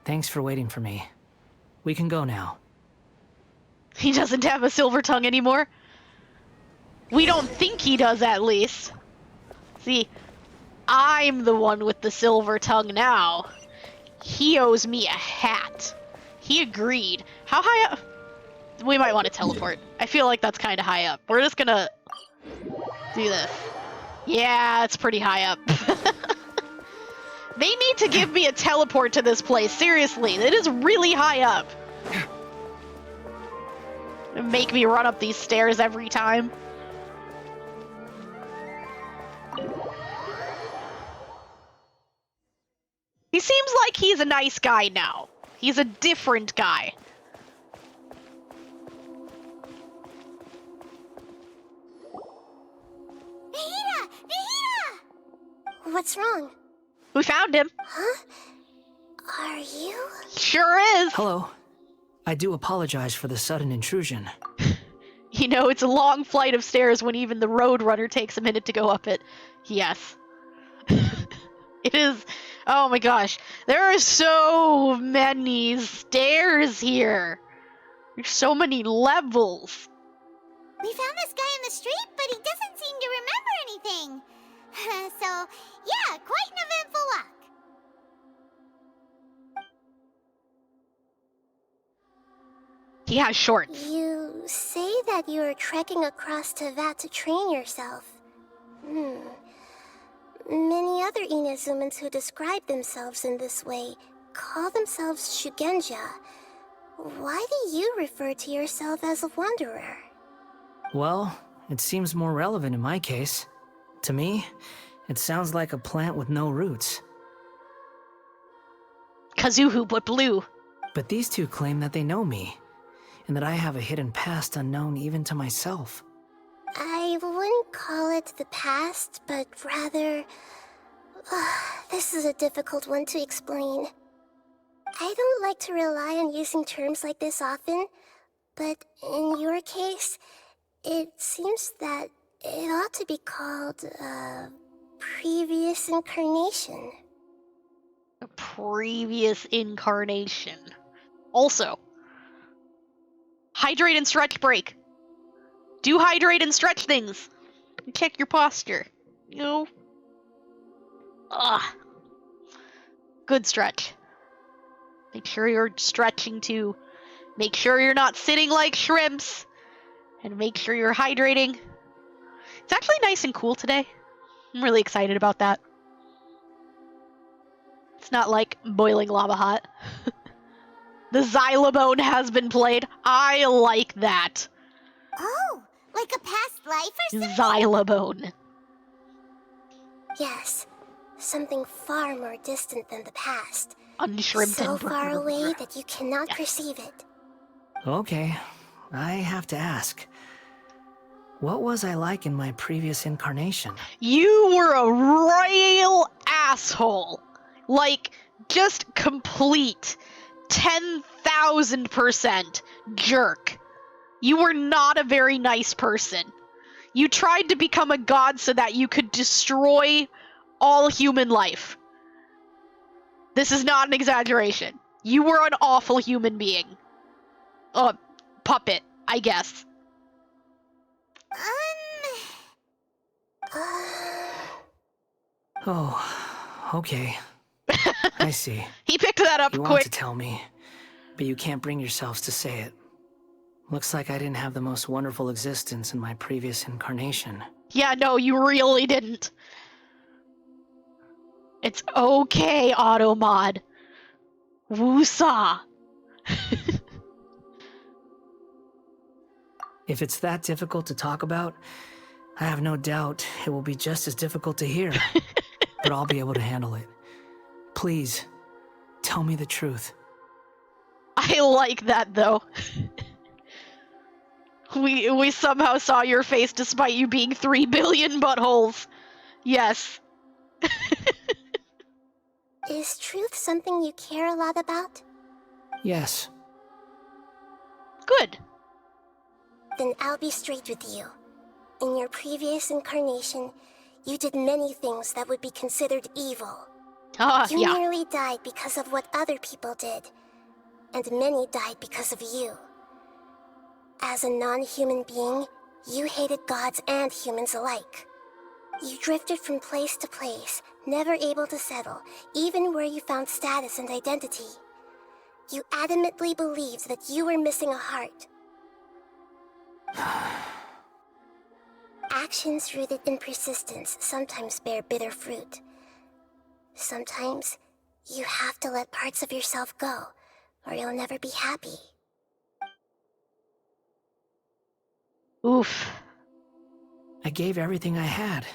Thanks for waiting for me. We can go now. He doesn't have a silver tongue anymore. We don't think he does, at least. See, I'm the one with the silver tongue now. He owes me a hat. He agreed. How high up? We might want to teleport. I feel like that's kind of high up. We're just gonna do this. Yeah, it's pretty high up. They need to give me a teleport to this place. Seriously, it is really high up. Make me run up these stairs every time. He seems like he's a nice guy now. He's a different guy. Nahida! Nahida! What's wrong? We found him. Huh? Are you? Sure is. Hello. I do apologize for the sudden intrusion. You know, it's a long flight of stairs when even the Roadrunner takes a minute to go up it. Yes. It is. Oh my gosh. There are so many stairs here. There's so many levels. We found this guy in the street, but he doesn't seem to remember anything. So, yeah, quite an eventful walk. He has shorts. You say that you are trekking across Teyvat to train yourself. Many other Inazumans who describe themselves in this way call themselves Shugenja. Why do you refer to yourself as a wanderer? Well, it seems more relevant in my case. To me, it sounds like a plant with no roots. Kazuhu, but blue. But these two claim that they know me, and that I have a hidden past unknown even to myself. I wouldn't call it the past, but rather... this is a difficult one to explain. I don't like to rely on using terms like this often, but in your case, it seems that it ought to be called a previous incarnation. A previous incarnation. Also, hydrate and stretch break. Do hydrate and stretch things. Check your posture. You know? Ugh. Good stretch. Make sure you're stretching too. Make sure you're not sitting like shrimps. And make sure you're hydrating. It's actually nice and cool today. I'm really excited about that. It's not like boiling lava hot. The xylobone has been played. I like that. Oh, like a past life or something? Xylobone. Yes, something far more distant than the past. Unshrimped So and far brr. away that you cannot Yes. perceive it. Okay, I have to ask. What was I like in my previous incarnation? You were a royal asshole. Like, just complete 10,000% jerk. You were not a very nice person. You tried to become a god so that you could destroy all human life. This is not an exaggeration. You were an awful human being. Puppet, I guess. Oh, Okay. I see. He picked that up You want to quick. tell me, but you can't bring yourselves to say it. Looks like I didn't have the most wonderful existence in my previous incarnation. Yeah, no, you really didn't. It's okay, Automod. Woosaw. If it's that difficult to talk about, I have no doubt it will be just as difficult to hear. But I'll be able to handle it. Please, tell me the truth. I like that, though. We somehow saw your face despite you being 3 billion buttholes. Yes. Is truth something you care a lot about? Yes. Good. Then I'll be straight with you. In your previous incarnation, you did many things that would be considered evil. You Yeah. nearly died because of what other people did, and many died because of you. As a non-human being, you hated gods and humans alike. You drifted from place to place, never able to settle, even where you found status and identity. You adamantly believed that you were missing a heart. Actions rooted in persistence sometimes bear bitter fruit. Sometimes, you have to let parts of yourself go, or you'll never be happy. Oof. I gave everything I had,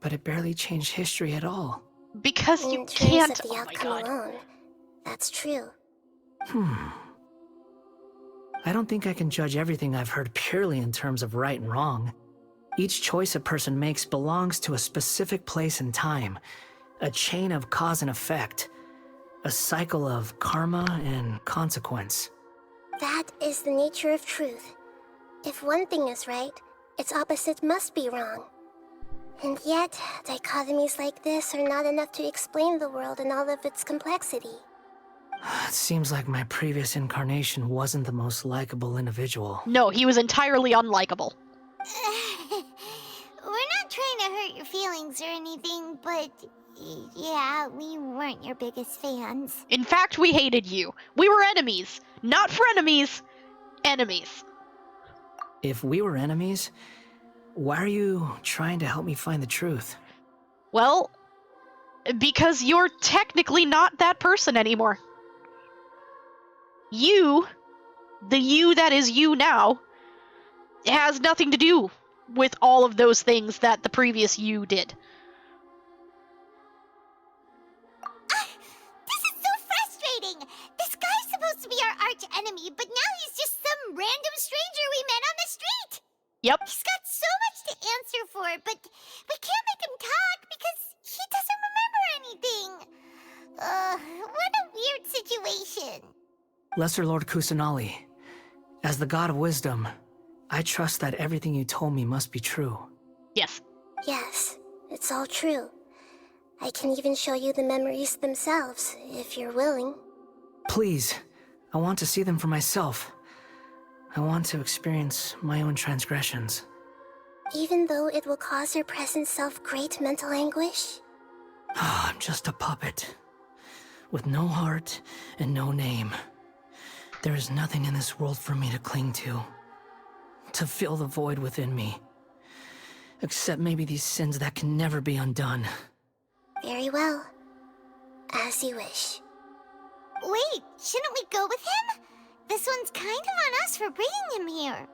but it barely changed history at all. Because you In terms can't. of the Oh my outcome god. alone, that's true. I don't think I can judge everything I've heard purely in terms of right and wrong. Each choice a person makes belongs to a specific place and time, a chain of cause and effect, a cycle of karma and consequence. That is the nature of truth. If one thing is right, its opposite must be wrong. And yet, dichotomies like this are not enough to explain the world in all of its complexity. It seems like my previous incarnation wasn't the most likable individual. No, he was entirely unlikable. We're not trying to hurt your feelings or anything, but yeah, we weren't your biggest fans. In fact, we hated you. We were enemies. Not frenemies. Enemies. If we were enemies, why are you trying to help me find the truth? Well, because you're technically not that person anymore. You, the you that is you now, has nothing to do with all of those things that the previous you did. This is so frustrating! This guy's supposed to be our arch enemy, but now he's just some random stranger we met on the street! Yep. He's got so much to answer for, but we can't make him talk because he doesn't remember anything. What a weird situation. Lesser Lord Kusanali, as the god of wisdom, I trust that everything you told me must be true. Yes. Yes, it's all true. I can even show you the memories themselves, if you're willing. Please, I want to see them for myself. I want to experience my own transgressions. Even though it will cause your present self great mental anguish? I'm just a puppet, with no heart and no name. There is nothing in this world for me to cling to fill the void within me. Except maybe these sins that can never be undone. Very well. As you wish. Wait, shouldn't we go with him? This one's kind of on us for bringing him here.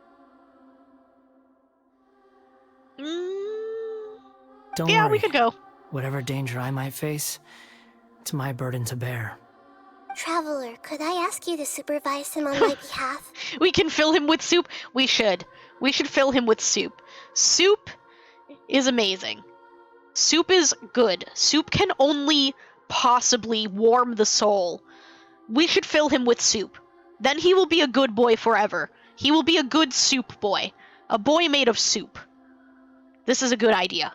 Don't Yeah, worry. we could go. Whatever danger I might face, it's my burden to bear. Traveler, could I ask you to supervise him on my behalf? We can fill him with soup. We should. We should fill him with soup. Soup is amazing. Soup is good. Soup can only possibly warm the soul. We should fill him with soup. Then he will be a good boy forever. He will be a good soup boy. A boy made of soup. This is a good idea.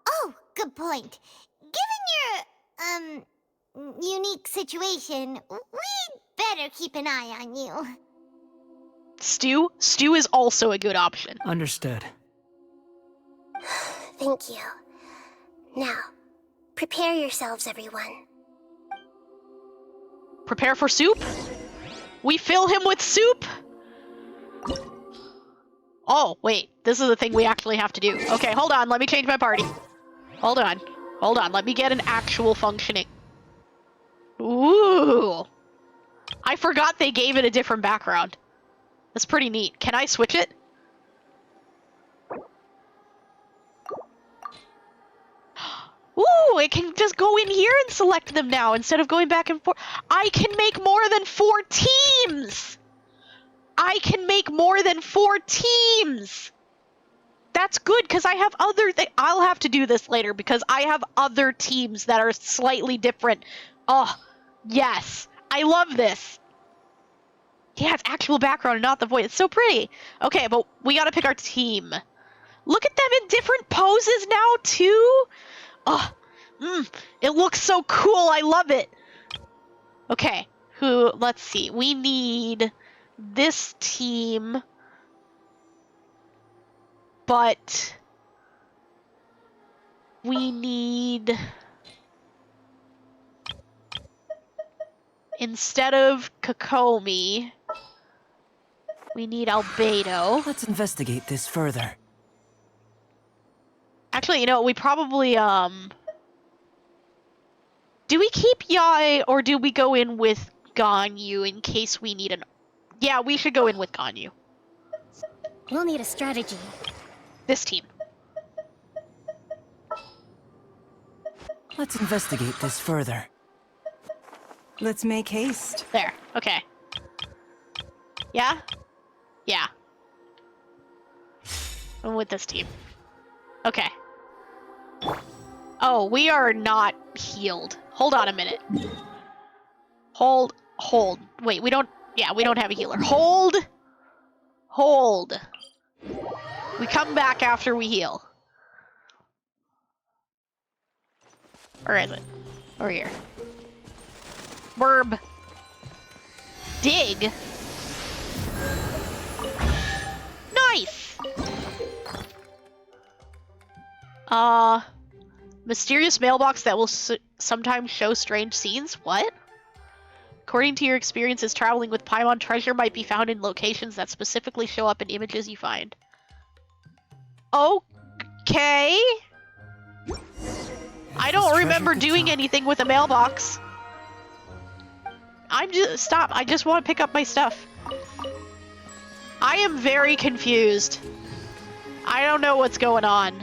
Oh, good point. Given your, unique situation, we'd better keep an eye on you. Stew? Stew is also a good option. Understood. Thank you. Now, Prepare yourselves, everyone. Prepare for soup? We fill him with soup? Oh, wait. This is the thing we actually have to do. Okay, hold on. Let me change my party. Hold on. Hold on. Let me get an actual functioning. Ooh. I forgot they gave it a different background. That's pretty neat. Can I switch it? Ooh, it can just go in here and select them now instead of going back and forth. I can make more than 4 teams! I can make more than 4 teams! That's good, because I have other I'll have to do this later, because I have other teams that are slightly different. Oh, yes. I love this. Yeah, it's actual background and not the voice. It's so pretty. Okay, but we gotta pick our team. Look at them in different poses now, too! Oh, it looks so cool. I love it. Okay, let's see. We need this team, but we need, instead of Kokomi, we need Albedo. Let's investigate this further. Actually, you know, we probably, do we keep Yai, or do we go in with Ganyu in case we need an... Yeah, we should go in with Ganyu. We'll need a strategy. This team. Let's investigate this further. Let's make haste. There, okay. Yeah? Yeah. I'm with this team. Okay. Oh, we are not healed. Hold on a minute. Hold. Wait, we don't have a healer. Hold. We come back after we heal. Where is it? Over here. Burb. Dig. Nice! Mysterious mailbox that will sometimes show strange scenes? What? According to your experiences, traveling with Paimon, treasure might be found in locations that specifically show up in images you find. Okay. I don't remember doing anything with a mailbox. Stop. I just want to pick up my stuff. I am very confused. I don't know what's going on.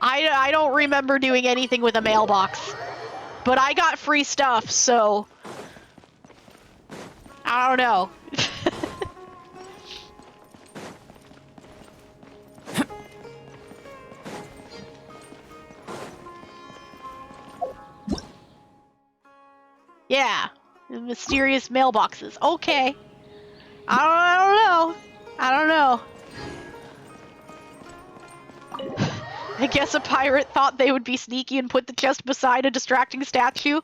I don't remember doing anything with a mailbox. But I got free stuff, so... I don't know. Yeah. The mysterious mailboxes. Okay. I don't know. I guess a pirate thought they would be sneaky and put the chest beside a distracting statue.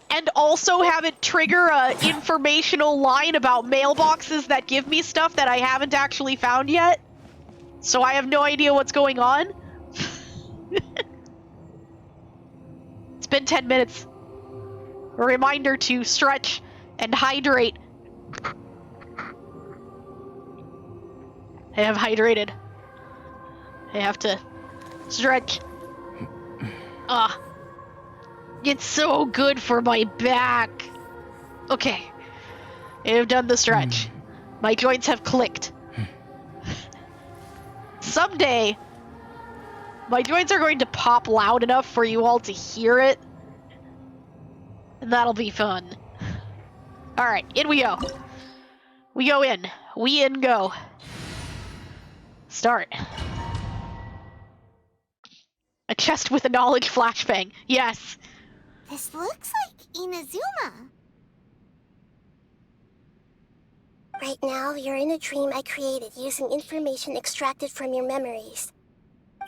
And also have it trigger a informational line about mailboxes that give me stuff that I haven't actually found yet. So I have no idea what's going on. It's been 10 minutes. A reminder to stretch and hydrate. I have hydrated. I have to stretch. It's so good for my back. Okay. I have done the stretch. My joints have clicked. Someday, my joints are going to pop loud enough for you all to hear it. And that'll be fun. Alright, in we go. We go in. We in go. Start. A chest with a knowledge flashbang. Yes. This looks like Inazuma. Right now, you're in a dream I created using information extracted from your memories.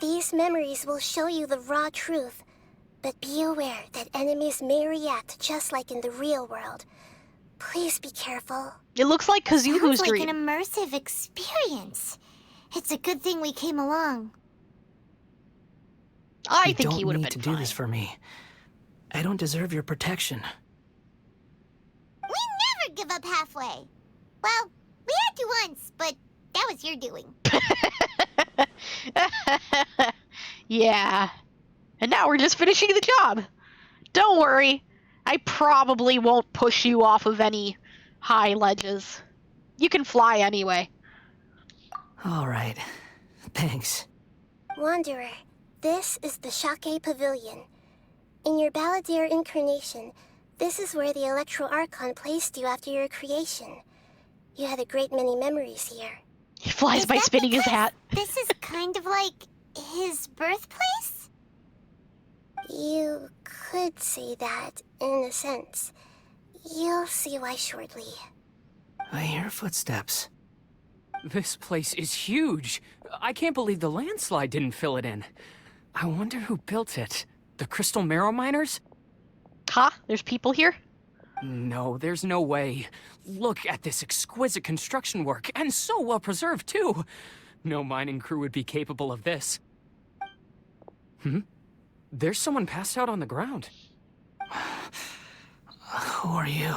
These memories will show you the raw truth, but be aware that enemies may react just like in the real world. Please be careful. It looks like Kazuhu's Sounds like dream. an immersive experience. It's a good thing we came along. I You think don't he would have need been to do fine. this for me. I don't deserve your protection. We never give up halfway. Well, we had to once, but that was your doing. Yeah. And now we're just finishing the job. Don't worry. I probably won't push you off of any high ledges. You can fly anyway. All right. Thanks. Wanderer, this is the Shake Pavilion. In your Balladeer incarnation, this is where the Electro Archon placed you after your creation. You had a great many memories here. He flies Is by that spinning his because hat. This is kind of like his birthplace? You could say that, in a sense. You'll see why shortly. I hear footsteps. This place is huge. I can't believe the landslide didn't fill it in. I wonder who built it. The Crystal Marrow Miners? Huh? There's people here? No, there's no way. Look at this exquisite construction work, and so well preserved, too. No mining crew would be capable of this. There's someone passed out on the ground. Who are you?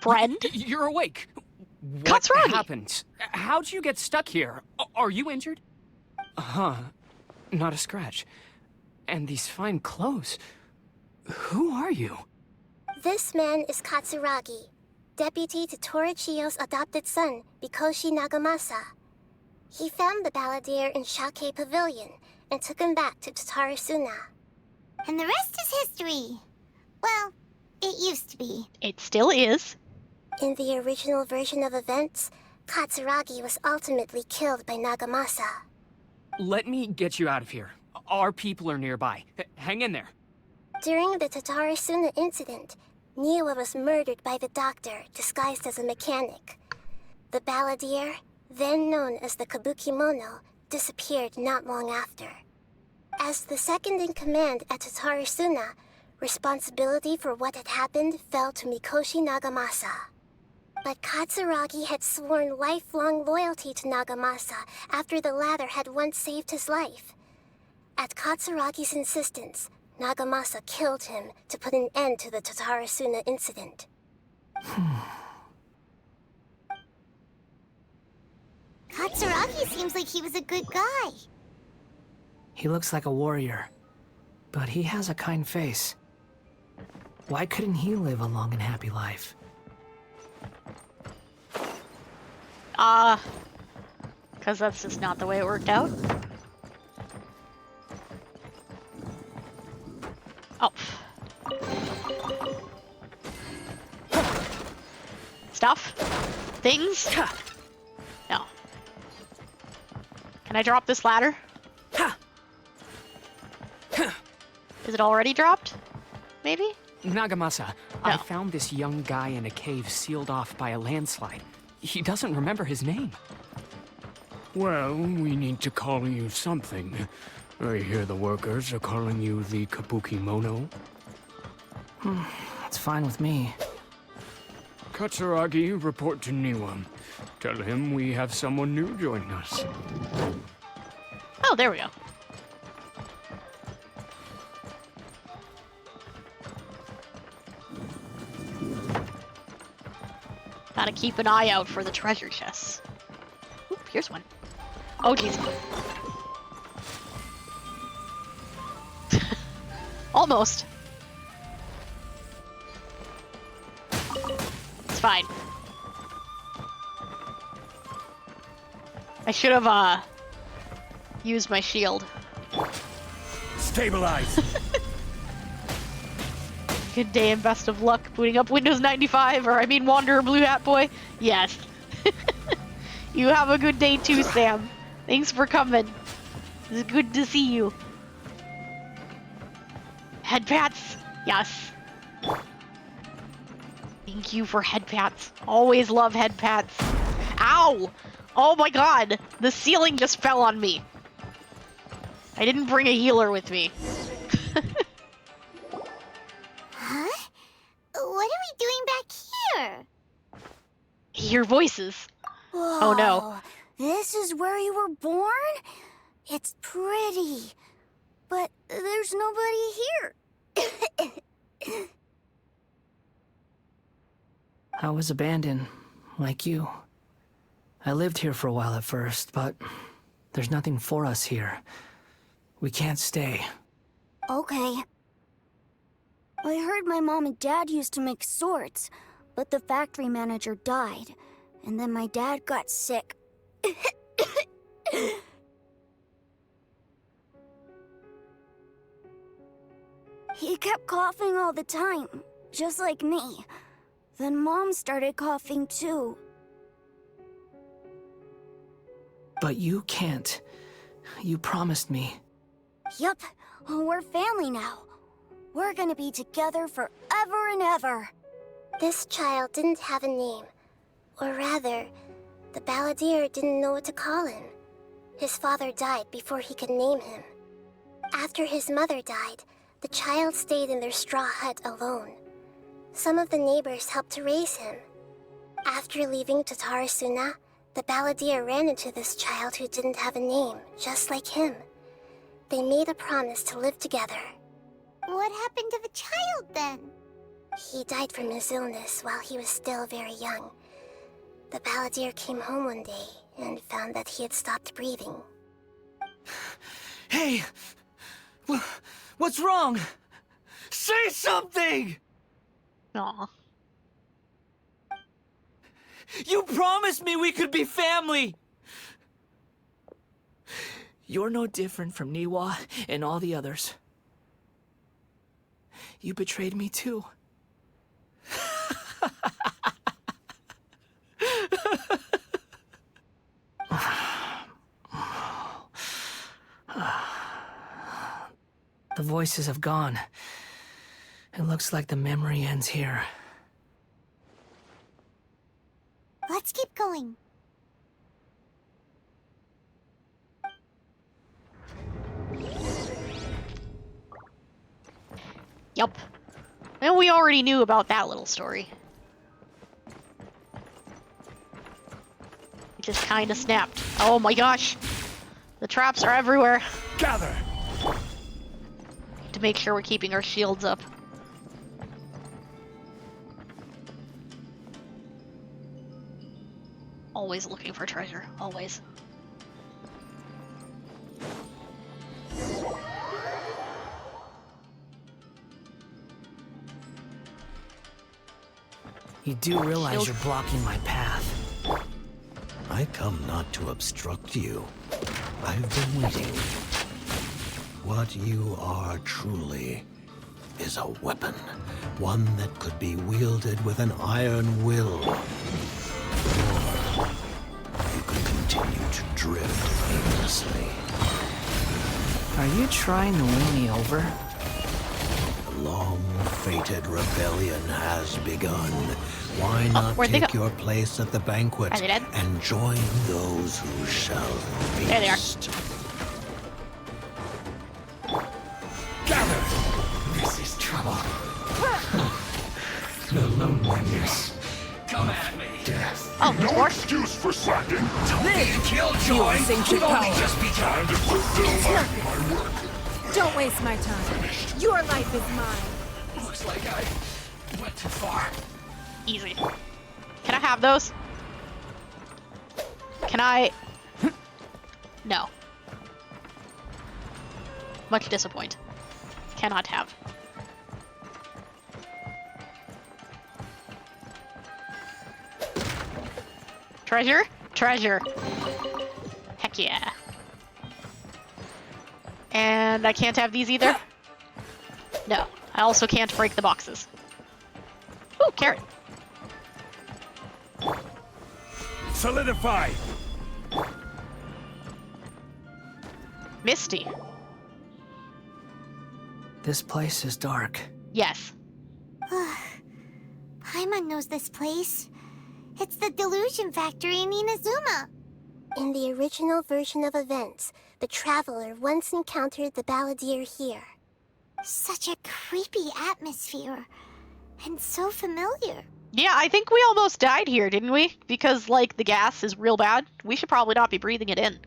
Friend? You're awake. What Katsuragi! happened? How'd you get stuck here? Are you injured? Huh. Not a scratch. And these fine clothes. Who are you? This man is Katsuragi, deputy to Torichiyo's adopted son, Mikoshi Nagamasa. He found the Balladeer in Shake Pavilion and took him back to Tatarasuna. And the rest is history. Well, it used to be. It still is. In the original version of events, Katsuragi was ultimately killed by Nagamasa. Let me get you out of here. Our people are nearby. Hang in there. During the Tatarasuna incident, Niwa was murdered by the doctor disguised as a mechanic. The Balladeer, then known as the Kabukimono, disappeared not long after. As the second in command at Tatarasuna, responsibility for what had happened fell to Mikoshi Nagamasa. But Katsuragi had sworn lifelong loyalty to Nagamasa after the latter had once saved his life. At Katsuragi's insistence, Nagamasa killed him to put an end to the Tatarasuna incident. Katsuragi seems like he was a good guy. He looks like a warrior, but he has a kind face. Why couldn't he live a long and happy life? Because that's just not the way it worked out. Oh. Stuff? Things? No. Can I drop this ladder? Is it already dropped? Maybe? Nagamasa, I No. found this young guy in a cave sealed off by a landslide. He doesn't remember his name. Well, we need to call you something. I hear the workers are calling you the Kabukimono. It's fine with me. Katsuragi, report to Niwa. Tell him we have someone new joining us. Oh, there we go. Gotta keep an eye out for the treasure chests. Oop, here's one. Oh, jeez. Almost. It's fine. I should have, used my shield. Stabilize! Good day and best of luck booting up Windows 95, or I mean Wanderer Blue Hat Boy. Yes. You have a good day too, Sam. Thanks for coming. It's good to see you. Head pats. Yes. Thank you for head pats. Always love head pats. Ow! Oh my god! The ceiling just fell on me. I didn't bring a healer with me. Huh? What are we doing back here? Hear voices. Whoa, Oh no. This is where you were born? It's pretty. But there's nobody here. I was abandoned, like you. I lived here for a while at first, but there's nothing for us here. We can't stay. Okay. I heard my mom and dad used to make swords, but the factory manager died, and then my dad got sick. He kept coughing all the time, just like me. Then Mom started coughing too. But you can't. You promised me. Yup, we're family now. We're gonna be together forever and ever. This child didn't have a name. Or rather, the balladeer didn't know what to call him. His father died before he could name him. After his mother died, the child stayed in their straw hut alone. Some of the neighbors helped to raise him. After leaving Tatarasuna, the balladeer ran into this child who didn't have a name, just like him. They made a promise to live together. What happened to the child then? He died from his illness while he was still very young. The balladeer came home one day and found that he had stopped breathing. Hey! What's wrong? Say something! Aw. You promised me we could be family! You're no different from Niwa and all the others. You betrayed me too. The voices have gone. It looks like the memory ends here. Let's keep going. Yup. And we already knew about that little story. It just kinda snapped. Oh my gosh! The traps are everywhere. Gather! To make sure we're keeping our shields up. Always looking for treasure. Always. You do realize Shield. you're blocking my path. I come not to obstruct you. I've been waiting. What you are truly is a weapon. One that could be wielded with an iron will. Or you could continue to drift aimlessly. Are you trying to win me over? The long-fated rebellion has begun. Why not where'd they take go? your place at the banquet Are they dead? and join those who shall feast? There they are. Gather! This is trouble. The loneliness. Come at me! Death. Oh, there's more? Excuse for slacking. Don't be a killjoy! You've only just begun! Time to fulfill my work. Don't waste my time. Your life is mine. Looks like I went too far. Easy. Can I have those? Can I? No. Much disappoint. Cannot have. Treasure? Treasure. Heck yeah. And I can't have these either? No. I also can't break the boxes. Ooh, carrot. Solidify! Misty. This place is dark. Yes. Paimon knows this place. It's the Delusion Factory in Inazuma. In the original version of events, the Traveler once encountered the balladeer here. Such a creepy atmosphere. And so familiar. Yeah, I think we almost died here, didn't we? Because, like, the gas is real bad. We should probably not be breathing it in.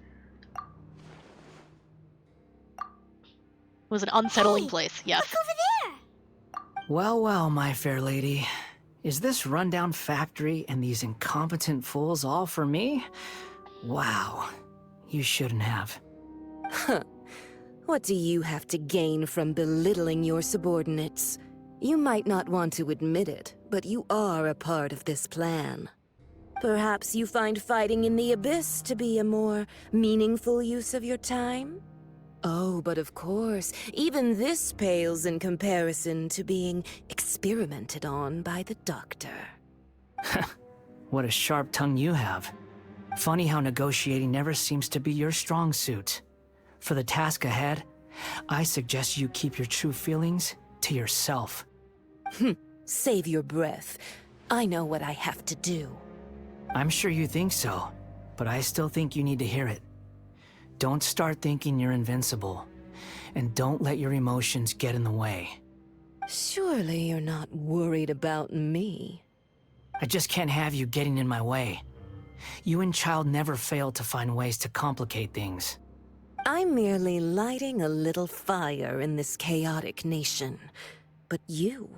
was an unsettling Hey, place, yes. Look over there! Well, well, my fair lady. Is this rundown factory and these incompetent fools all for me? Wow. You shouldn't have. Huh. What do you have to gain from belittling your subordinates? You might not want to admit it, but you are a part of this plan. Perhaps you find fighting in the Abyss to be a more meaningful use of your time? Oh, but of course, even this pales in comparison to being experimented on by the Doctor. What a sharp tongue you have. Funny how negotiating never seems to be your strong suit. For the task ahead, I suggest you keep your true feelings to yourself. Save your breath. I know what I have to do. I'm sure you think so, but I still think you need to hear it. Don't start thinking you're invincible, and don't let your emotions get in the way. Surely you're not worried about me. I just can't have you getting in my way. You and Child never fail to find ways to complicate things. I'm merely lighting a little fire in this chaotic nation. But you,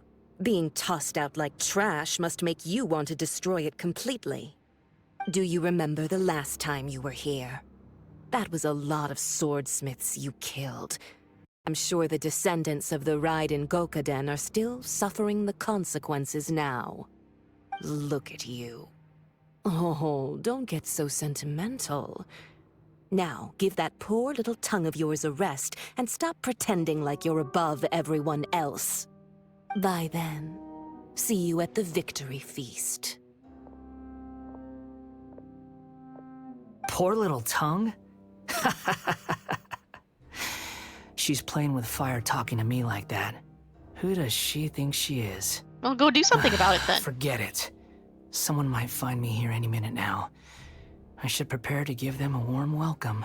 being tossed out like trash, must make you want to destroy it completely. Do you remember the last time you were here? That was a lot of swordsmiths you killed. I'm sure the descendants of the Raiden Gokaden are still suffering the consequences now. Look at you. Oh, don't get so sentimental. Now, give that poor little tongue of yours a rest and stop pretending like you're above everyone else. By then, see you at the victory feast. Poor little tongue? She's playing with fire talking to me like that. Who does she think she is? Well, go do something about it then. Forget it. Someone might find me here any minute now. I should prepare to give them a warm welcome.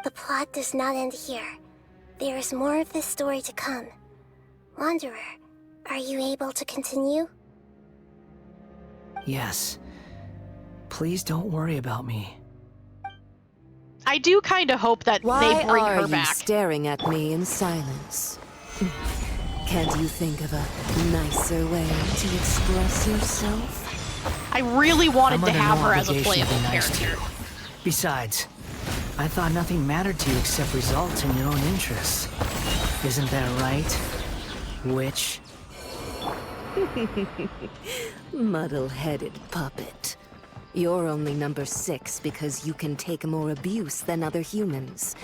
The plot does not end here. There is more of this story to come. Wanderer, are you able to continue? Yes. Please don't worry about me. I do kind of hope that they bring Why her are you back. staring at me in silence? Can't you think of a nicer way to express yourself? I really wanted I'm to under have no her as a obligation to playable be nice to character. you. Besides, I thought nothing mattered to you except results in your own interests. Isn't that right, witch? Muddle-headed puppet. You're only number 6 because you can take more abuse than other humans.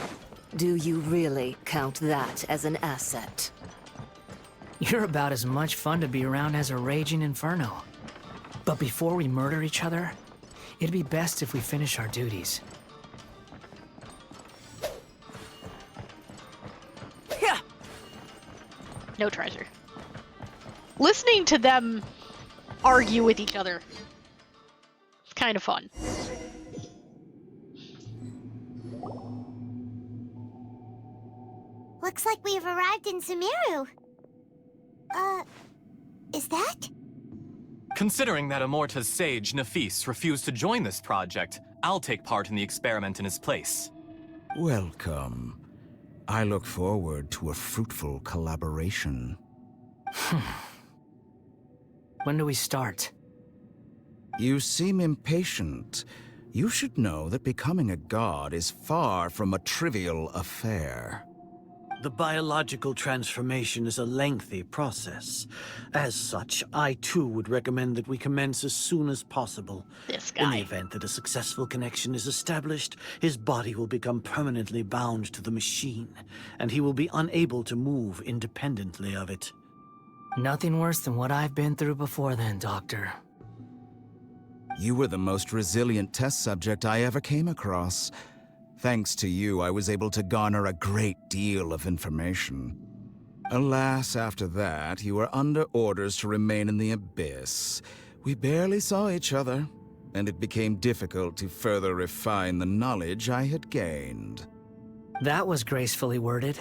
Do you really count that as an asset? You're about as much fun to be around as a raging inferno. But before we murder each other, it'd be best if we finish our duties. No treasure. Listening to them argue with each other, it's kind of fun. Looks like we've arrived in Sumeru. Is that? Considering that Amorta's sage, Nafis, refused to join this project, I'll take part in the experiment in his place. Welcome. I look forward to a fruitful collaboration. When do we start? You seem impatient. You should know that becoming a god is far from a trivial affair. The biological transformation is a lengthy process. As such, I too would recommend that we commence as soon as possible. This In the guy. event that a successful connection is established, his body will become permanently bound to the machine, and he will be unable to move independently of it. Nothing worse than what I've been through before then, Doctor. You were the most resilient test subject I ever came across. Thanks to you, I was able to garner a great deal of information. Alas, after that, you were under orders to remain in the Abyss. We barely saw each other, and it became difficult to further refine the knowledge I had gained. That was gracefully worded.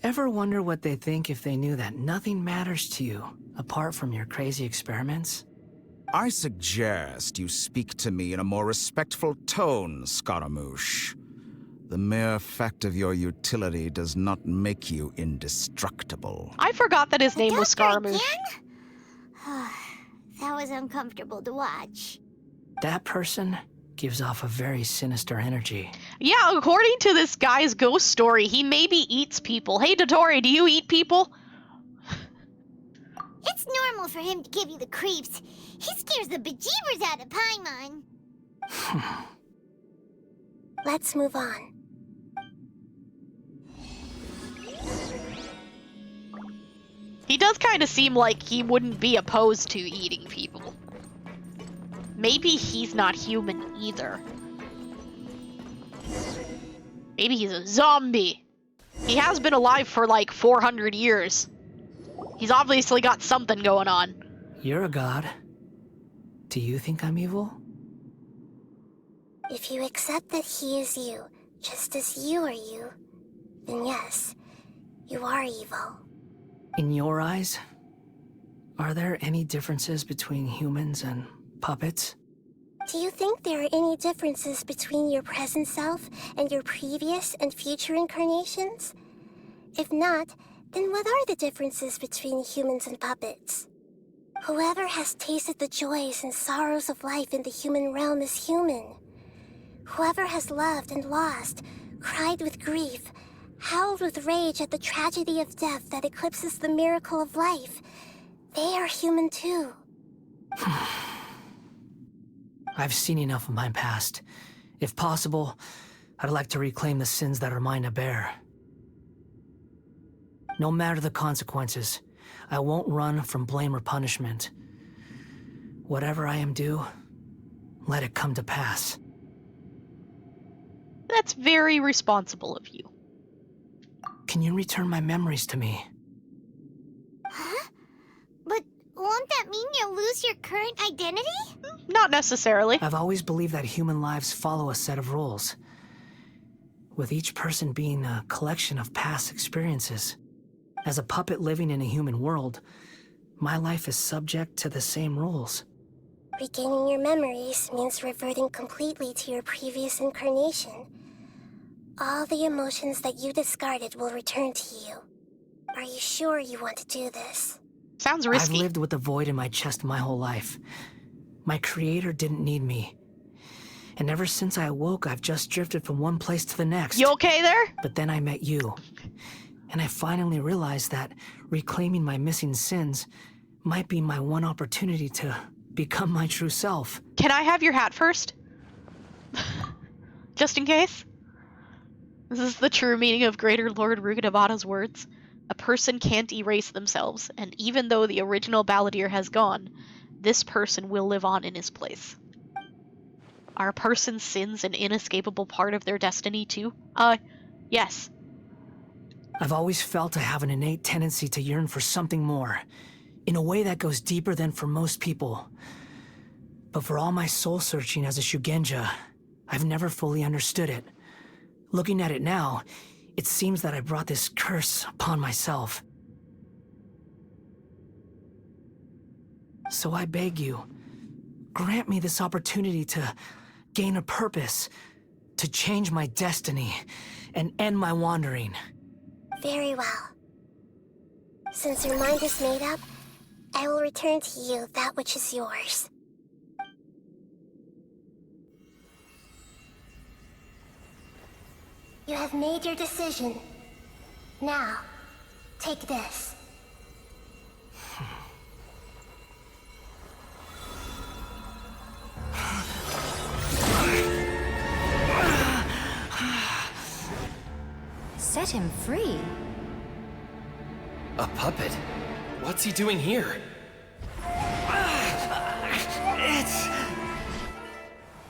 Ever wonder what they think if they knew that nothing matters to you, apart from your crazy experiments? I suggest you speak to me in a more respectful tone, Scaramouche. The mere fact of your utility does not make you indestructible. I forgot that his name was Scaramouche. That was uncomfortable to watch. That person gives off a very sinister energy. Yeah, according to this guy's ghost story, he maybe eats people. Hey, Dottore, do you eat people? It's normal for him to give you the creeps. He scares the bejeebers out of Paimon. Let's move on. He does kind of seem like he wouldn't be opposed to eating people. Maybe he's not human either. Maybe he's a zombie. He has been alive for like 400 years. He's obviously got something going on. You're a god. Do you think I'm evil? If you accept that he is you, just as you are you, then yes, you are evil. In your eyes, are there any differences between humans and puppets? Do you think there are any differences between your present self and your previous and future incarnations? If not, then what are the differences between humans and puppets? Whoever has tasted the joys and sorrows of life in the human realm is human. Whoever has loved and lost, cried with grief, howled with rage at the tragedy of death that eclipses the miracle of life, they are human too. I've seen enough of my past. If possible, I'd like to reclaim the sins that are mine to bear. No matter the consequences, I won't run from blame or punishment. Whatever I am due, let it come to pass. That's very responsible of you. Can you return my memories to me? Huh? But won't that mean you'll lose your current identity? Not necessarily. I've always believed that human lives follow a set of rules, with each person being a collection of past experiences. As a puppet living in a human world, my life is subject to the same rules. Regaining your memories means reverting completely to your previous incarnation. All the emotions that you discarded will return to you. Are you sure you want to do this? Sounds risky. I've lived with a void in my chest my whole life. My creator didn't need me. And ever since I awoke, I've just drifted from one place to the next. You okay there? But then I met you. And I finally realized that reclaiming my missing sins might be my one opportunity to become my true self. Can I have your hat first? Just in case? This is the true meaning of Greater Lord Rugadabata's words. A person can't erase themselves, and even though the original balladeer has gone, this person will live on in his place. Are a person's sins an inescapable part of their destiny too? Yes. I've always felt I have an innate tendency to yearn for something more, in a way that goes deeper than for most people. But for all my soul-searching as a Shugenja, I've never fully understood it. Looking at it now, it seems that I brought this curse upon myself. So I beg you, grant me this opportunity to gain a purpose, to change my destiny, and end my wandering. Very well. Since your mind is made up, I will return to you that which is yours. You have made your decision. Now, take this. Set him free. A puppet? What's he doing here?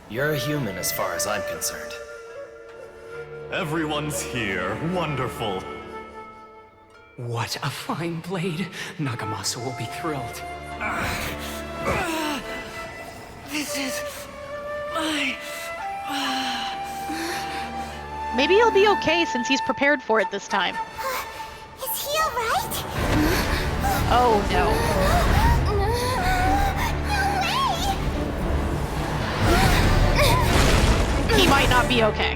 You're a human as far as I'm concerned. Everyone's here. Wonderful. What a fine blade. Nagamasa will be thrilled. This is my... Maybe he'll be okay since he's prepared for it this time. Is he alright? Oh no. No way! He might not be okay.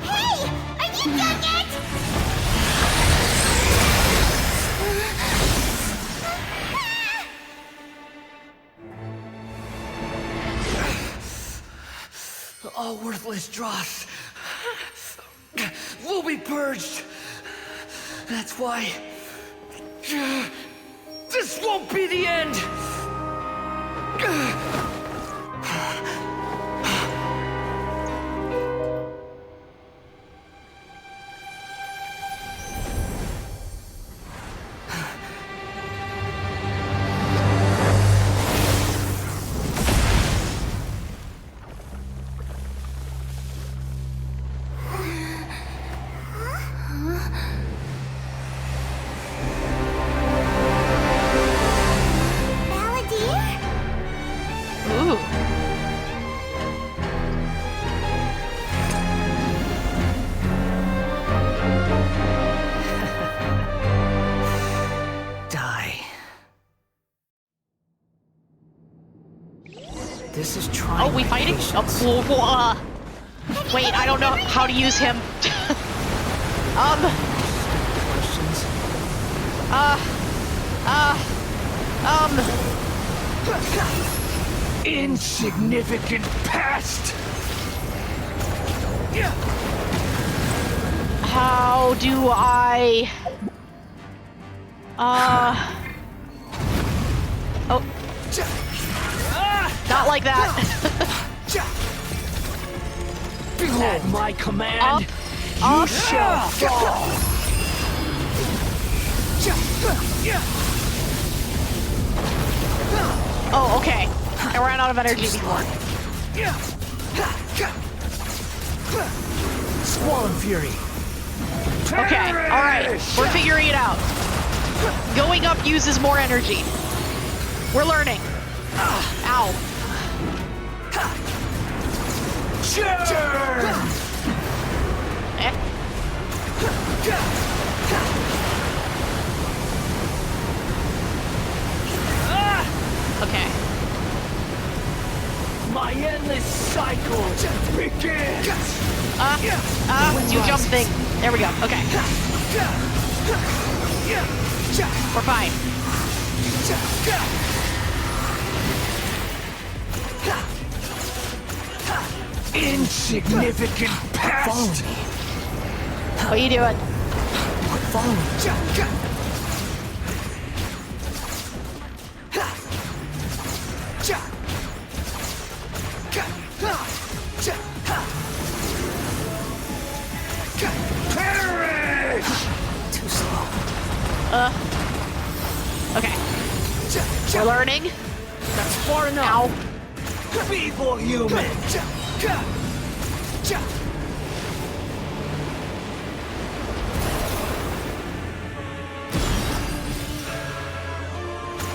Hey! Are you done yet? All worthless dross will be purged. That's why this won't be the end. Ooh. Die. This is trying. Oh, we fighting? Wait, I don't know how to use him. Insignificant past! How do I... Oh. Not like that. Behold my command! Up, You shall fall! Oh, okay. I ran out of energy before. Squall and Fury! Okay, alright. We're figuring it out. Going up uses more energy. We're learning. Ow. Churn! Eh? Okay. My endless cycle begins! Do jump thing. There we go. Okay. We're fine. Insignificant past! What are you doing? Follow me. Perish! Too slow. Okay. We're learning. That's far enough! Ow. Feeble human!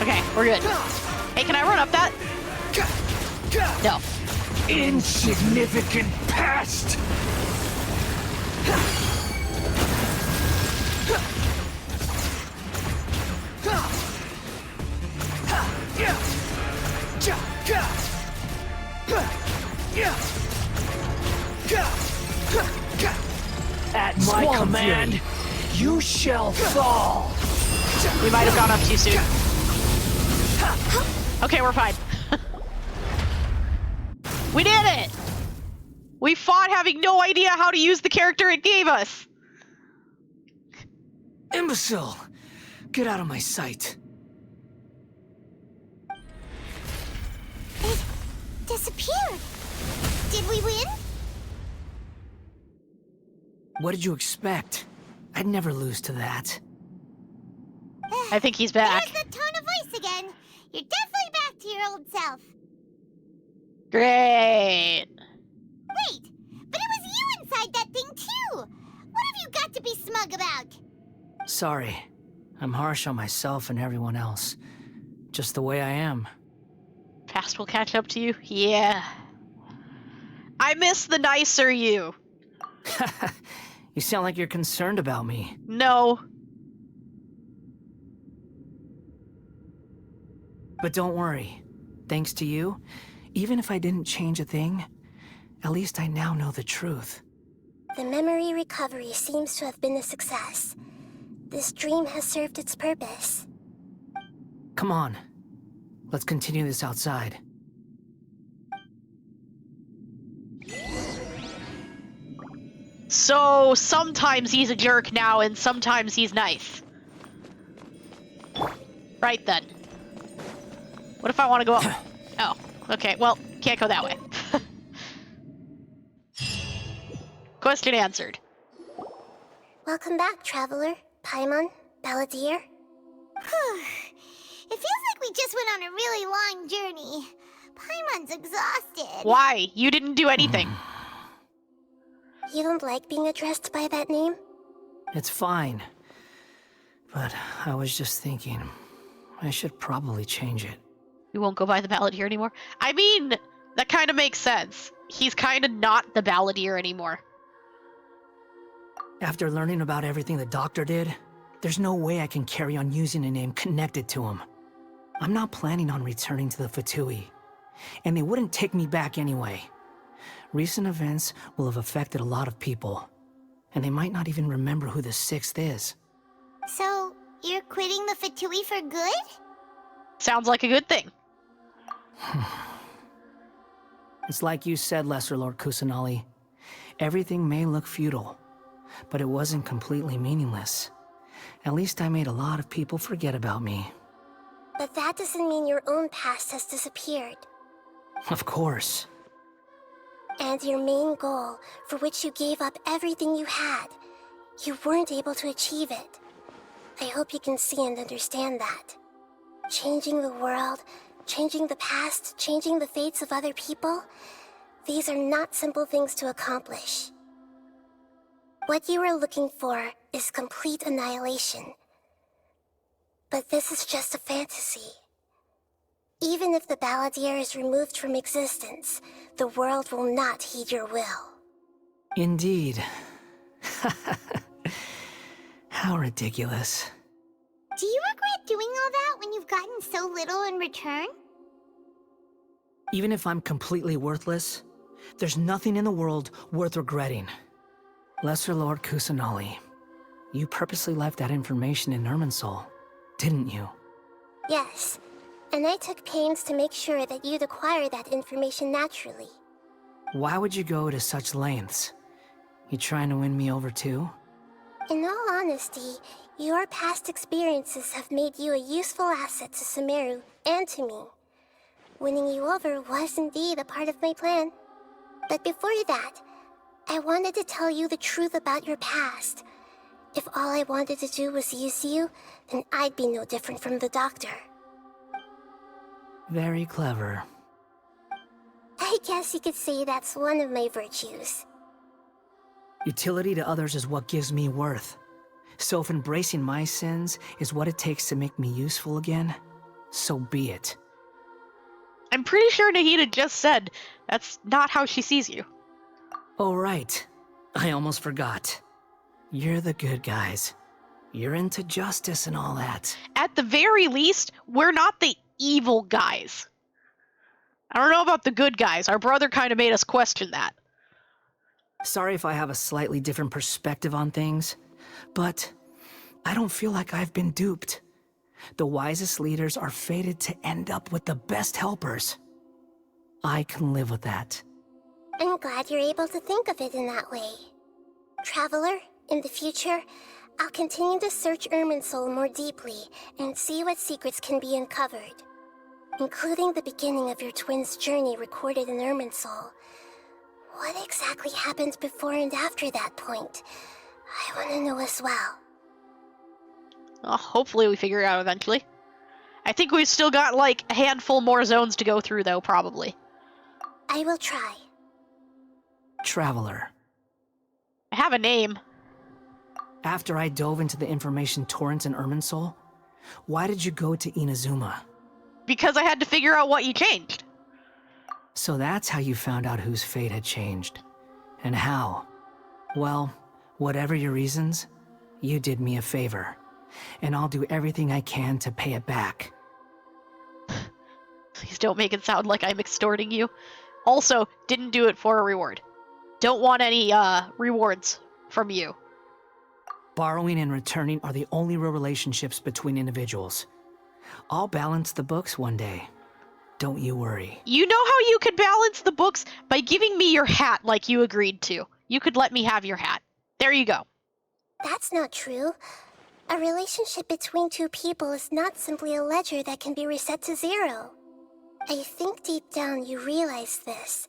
Okay, we're good. Hey, can I run up that? No. Insignificant past! At my command, you shall fall! We might have gone up too soon. Okay, we're fine. We did it! We fought having no idea how to use the character it gave us. Imbecile! Get out of my sight. It disappeared. Did we win? What did you expect? I'd never lose to that. I think he's back. There's the tone of voice again. You're definitely back to your old self. Great. Wait, but it was you inside that thing too. What have you got to be smug about? Sorry. I'm harsh on myself and everyone else. Just the way I am. Past will catch up to you? Yeah. I miss the nicer you. You sound like you're concerned about me. No. But don't worry. Thanks to you, even if I didn't change a thing, at least I now know the truth. The memory recovery seems to have been a success. This dream has served its purpose. Come on. Let's continue this outside. So, sometimes he's a jerk now, and sometimes he's nice. Right then. What if I want to go up? Oh, okay, well, can't go that way. Question answered. Welcome back, Traveler, Paimon, Balladeer. It feels like we just went on a really long journey. Paimon's exhausted. Why? You didn't do anything. You don't like being addressed by that name? It's fine. But I was just thinking, I should probably change it. You won't go by the Balladeer anymore? I mean, that kind of makes sense. He's kind of not the Balladeer anymore. After learning about everything the doctor did, there's no way I can carry on using a name connected to him. I'm not planning on returning to the Fatui, and they wouldn't take me back anyway. Recent events will have affected a lot of people, and they might not even remember who the Sixth is. So, you're quitting the Fatui for good? Sounds like a good thing. It's like you said, Lesser Lord Kusanali. Everything may look futile, but it wasn't completely meaningless. At least I made a lot of people forget about me. But that doesn't mean your own past has disappeared. Of course. And your main goal, for which you gave up everything you had, you weren't able to achieve it. I hope you can see and understand that. Changing the world, changing the past, changing the fates of other people, these are not simple things to accomplish. What you are looking for is complete annihilation. But this is just a fantasy. Even if the Balladeer is removed from existence, the world will not heed your will. Indeed. How ridiculous. Do you regret doing all that when you've gotten so little in return? Even if I'm completely worthless, there's nothing in the world worth regretting. Lesser Lord Kusanali, you purposely left that information in Irminsul, didn't you? Yes, and I took pains to make sure that you'd acquire that information naturally. Why would you go to such lengths? You trying to win me over too? In all honesty, your past experiences have made you a useful asset to Sumeru and to me. Winning you over was indeed a part of my plan. But before that, I wanted to tell you the truth about your past. If all I wanted to do was use you, then I'd be no different from the doctor. Very clever. I guess you could say that's one of my virtues. Utility to others is what gives me worth. So if embracing my sins is what it takes to make me useful again, so be it. I'm pretty sure Nahida just said that's not how she sees you. Oh, right. I almost forgot. You're the good guys. You're into justice and all that. At the very least, we're not the evil guys. I don't know about the good guys. Our brother kind of made us question that. Sorry if I have a slightly different perspective on things, but I don't feel like I've been duped. The wisest leaders are fated to end up with the best helpers. I can live with that. I'm glad you're able to think of it in that way. Traveler, in the future, I'll continue to search Irminsul more deeply and see what secrets can be uncovered, including the beginning of your twins' journey recorded in Irminsul. What exactly happened before and after that point? I want to know as well. Well, hopefully we figure it out eventually. I think we've still got like a handful more zones to go through though, probably. I will try. Traveler. I have a name. After I dove into the information torrent in Irminsul, why did you go to Inazuma? Because I had to figure out what you changed. So that's how you found out whose fate had changed. And how. Well, whatever your reasons, you did me a favor. And I'll do everything I can to pay it back. Please don't make it sound like I'm extorting you. Also, didn't do it for a reward. Don't want any, rewards from you. Borrowing and returning are the only real relationships between individuals. I'll balance the books one day. Don't you worry. You know how you could balance the books? By giving me your hat like you agreed to. You could let me have your hat. There you go. That's not true. A relationship between two people is not simply a ledger that can be reset to 0. I think deep down you realize this.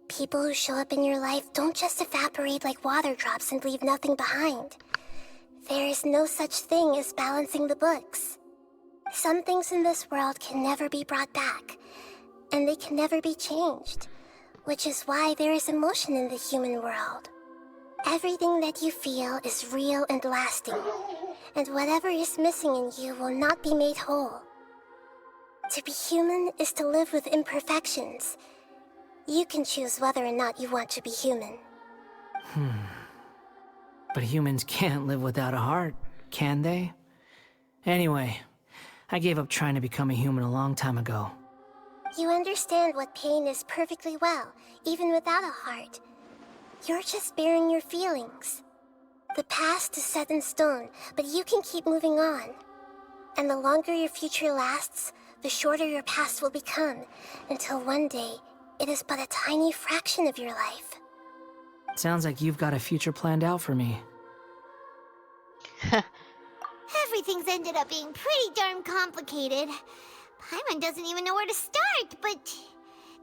People who show up in your life don't just evaporate like water drops and leave nothing behind. There is no such thing as balancing the books. Some things in this world can never be brought back, and they can never be changed, which is why there is emotion in the human world. Everything that you feel is real and lasting, and whatever is missing in you will not be made whole. To be human is to live with imperfections. You can choose whether or not you want to be human. But humans can't live without a heart, can they? Anyway, I gave up trying to become a human a long time ago. You understand what pain is perfectly well, even without a heart. You're just bearing your feelings. The past is set in stone, but you can keep moving on. And the longer your future lasts, the shorter your past will become, until one day, it is but a tiny fraction of your life. Sounds like you've got a future planned out for me. Everything's ended up being pretty darn complicated. Paimon doesn't even know where to start, but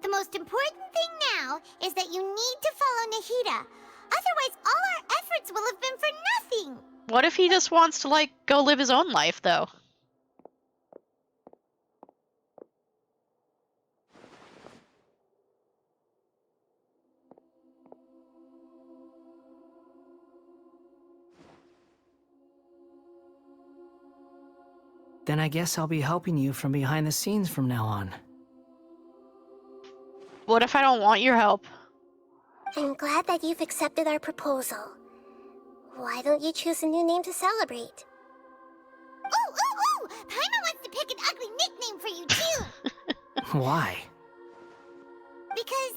the most important thing now is that you need to follow Nahida. Otherwise, all our efforts will have been for nothing. What if he just wants to, like, go live his own life, though? Then I guess I'll be helping you from behind the scenes from now on. What if I don't want your help? I'm glad that you've accepted our proposal. Why don't you choose a new name to celebrate? Ooh! Paimon wants to pick an ugly nickname for you, too! Why? Because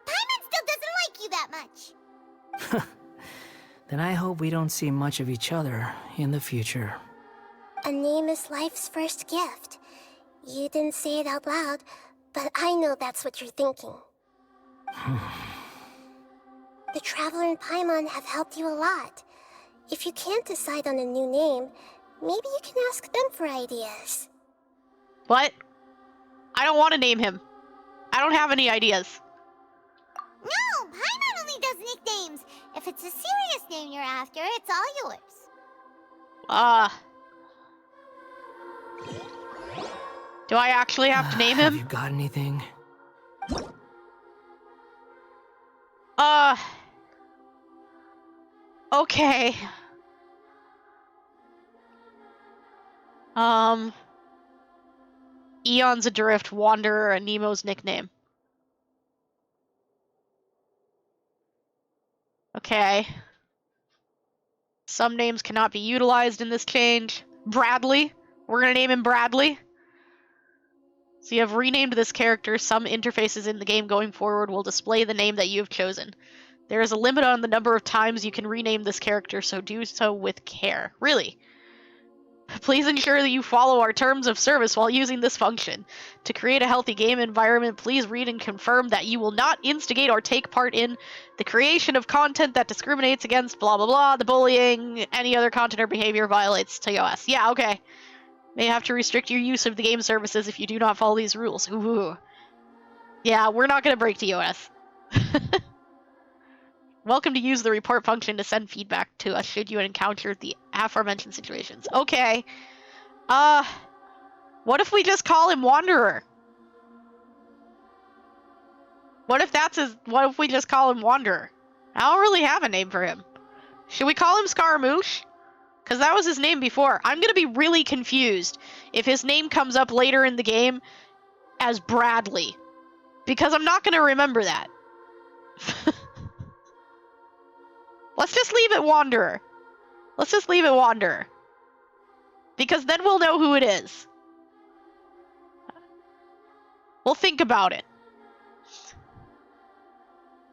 Paimon still doesn't like you that much. Then I hope we don't see much of each other in the future. A name is life's first gift. You didn't say it out loud, but I know that's what you're thinking. The Traveler and Paimon have helped you a lot. If you can't decide on a new name, maybe you can ask them for ideas. What? I don't want to name him. I don't have any ideas. No, Paimon only does nicknames. If it's a serious name you're after, it's all yours. Do I actually have to name him? Have you got anything? Okay. Eon's Adrift, Wanderer, and Nemo's nickname. Okay. Some names cannot be utilized in this change. Bradley. We're gonna name him Bradley. So you have renamed this character. Some interfaces in the game going forward will display the name that you have chosen. There is a limit on the number of times you can rename this character, so do so with care. Really? Please ensure that you follow our terms of service while using this function. To create a healthy game environment, please read and confirm that you will not instigate or take part in the creation of content that discriminates against blah blah blah, the bullying, any other content or behavior violates TOS. Yeah, okay. May have to restrict your use of the game services if you do not follow these rules. Ooh. Yeah, we're not gonna break TOS. Welcome to use the report function to send feedback to us should you encounter the aforementioned situations. Okay. What if we just call him Wanderer? What if we just call him Wanderer? I don't really have a name for him. Should we call him Scaramouche? Because that was his name before. I'm going to be really confused if his name comes up later in the game as Bradley. Because I'm not going to remember that. Let's just leave it Wanderer. Let's just leave it Wanderer. Because then we'll know who it is. We'll think about it.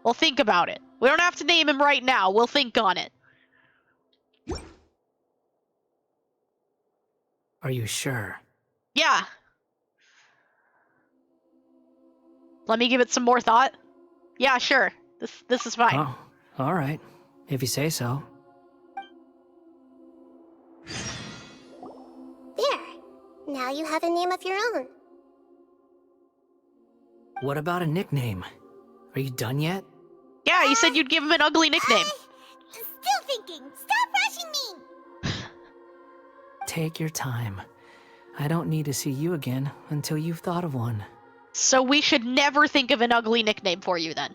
We'll think about it. We don't have to name him right now. We'll think on it. Are you sure? Yeah. Let me give it some more thought. Yeah, sure. This is fine. Oh, all right. If you say so. There. Now you have a name of your own. What about a nickname? Are you done yet? Yeah, you said you'd give him an ugly nickname. Still thinking. Stop rushing me. Take your time. I don't need to see you again until you've thought of one. So we should never think of an ugly nickname for you then.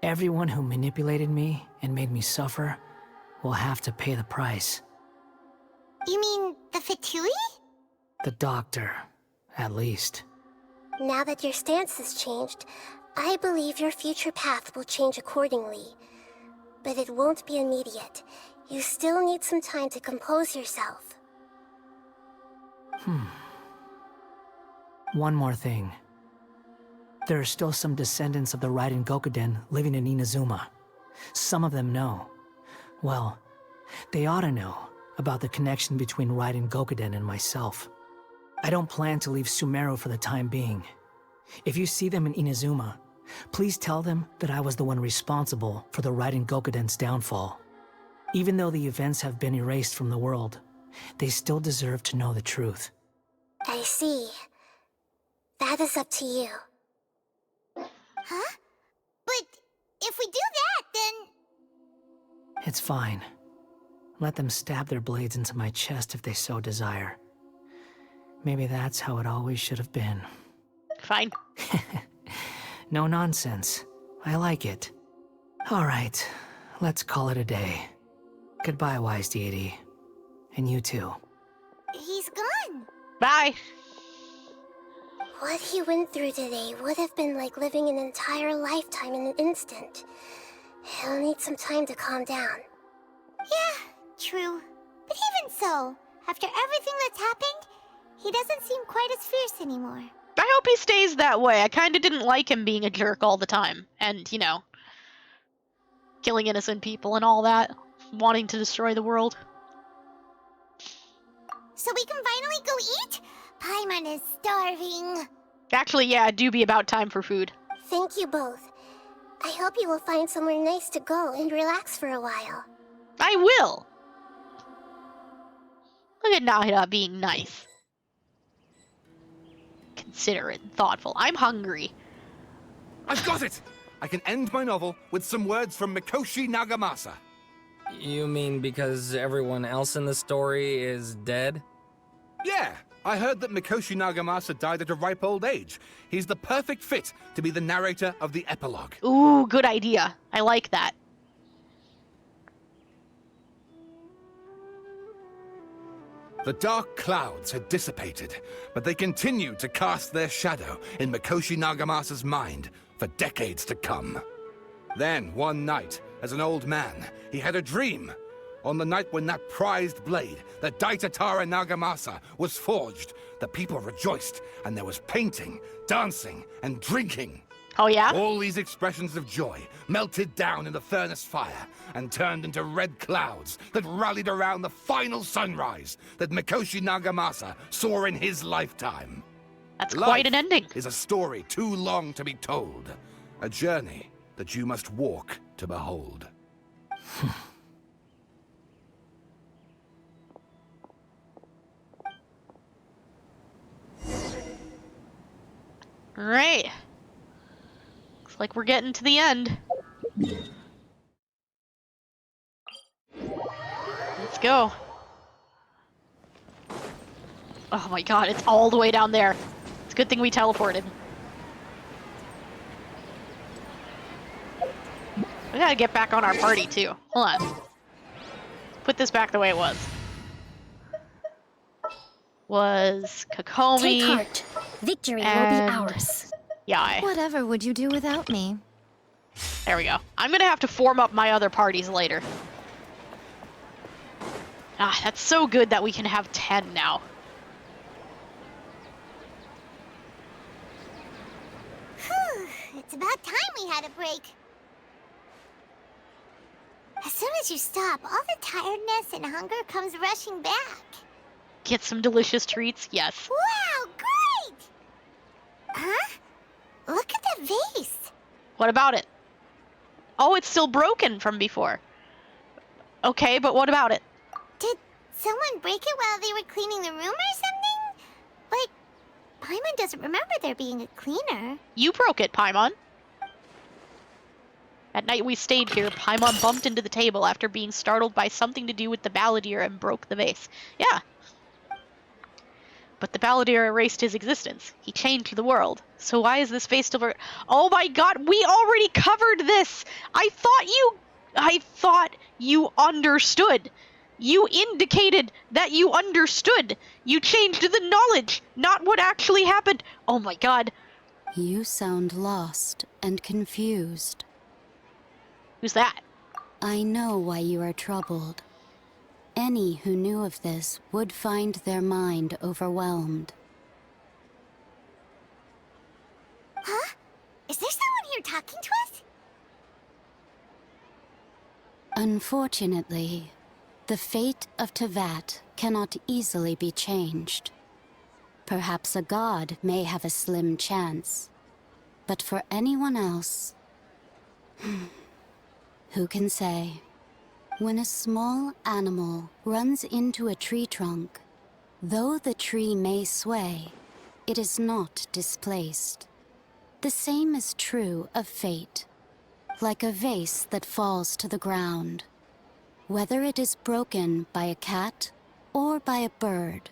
Everyone who manipulated me and made me suffer will have to pay the price. You mean the Fatui? The doctor, at least. Now that your stance has changed, I believe your future path will change accordingly. But it won't be immediate. You still need some time to compose yourself. One more thing. There are still some descendants of the Raiden Gokuden living in Inazuma. Some of them know. Well, they ought to know about the connection between Raiden Gokuden and myself. I don't plan to leave Sumeru for the time being. If you see them in Inazuma, please tell them that I was the one responsible for the Raiden Gokuden's downfall. Even though the events have been erased from the world, they still deserve to know the truth. I see. That is up to you. Huh? But if we do that, then... It's fine. Let them stab their blades into my chest if they so desire. Maybe that's how it always should have been. Fine. No nonsense. I like it. All right, let's call it a day. Goodbye, wise deity. And you too. He's gone. Bye. What he went through today would have been like living an entire lifetime in an instant. He'll need some time to calm down. Yeah, true. But even so, after everything that's happened, he doesn't seem quite as fierce anymore. I hope he stays that way. I kind of didn't like him being a jerk all the time. And, you know, killing innocent people and all that. Wanting to destroy the world. So we can finally go eat? Paimon is starving. Actually, yeah, it do be about time for food. Thank you both. I hope you will find somewhere nice to go and relax for a while. I will! Look at Nahida being nice. Considerate and thoughtful. I'm hungry. I've got it! I can end my novel with some words from Mikoshi Nagamasa. You mean because everyone else in the story is dead? Yeah, I heard that Mikoshi Nagamasa died at a ripe old age. He's the perfect fit to be the narrator of the epilogue. Ooh, good idea. I like that. The dark clouds had dissipated, but they continued to cast their shadow in Mikoshi Nagamasa's mind for decades to come. Then, one night, as an old man, he had a dream. On the night when that prized blade, the Daitatara Nagamasa, was forged, the people rejoiced, and there was painting, dancing, and drinking. Oh yeah? All these expressions of joy melted down in the furnace fire and turned into red clouds that rallied around the final sunrise that Mikoshi Nagamasa saw in his lifetime. That's quite an ending. Life is a story too long to be told, a journey that you must walk to behold. Alright. Looks like we're getting to the end. Let's go. Oh my god, it's all the way down there. It's a good thing we teleported. gotta get back on our party, too. Hold on. Put this back the way it was. Was Kokomi. Take heart. Victory will be ours. Yai. Whatever would you do without me? There we go. I'm gonna have to form up my other parties later. Ah, that's so good that we can have 10 now. Whew, it's about time we had a break. As soon as you stop, all the tiredness and hunger comes rushing back. Get some delicious treats? Yes. Wow, great! Huh? Look at that vase. What about it? Oh, it's still broken from before. Okay, but what about it? Did someone break it while they were cleaning the room or something? Like, Paimon doesn't remember there being a cleaner. You broke it, Paimon. At night we stayed here, Paimon bumped into the table after being startled by something to do with the balladeer and broke the vase. Yeah. But the balladeer erased his existence. He changed the world. So why is this vase still... Oh my god, we already covered this! I thought you understood. You indicated that you understood. You changed the knowledge, not what actually happened. Oh my god. You sound lost and confused. Who's that? I know why you are troubled. Any who knew of this would find their mind overwhelmed. Huh? Is there someone here talking to us? Unfortunately, the fate of Tevat cannot easily be changed. Perhaps a god may have a slim chance, but for anyone else, who can say? When a small animal runs into a tree trunk, though the tree may sway, it is not displaced. The same is true of fate. Like a vase that falls to the ground. Whether it is broken by a cat or by a bird,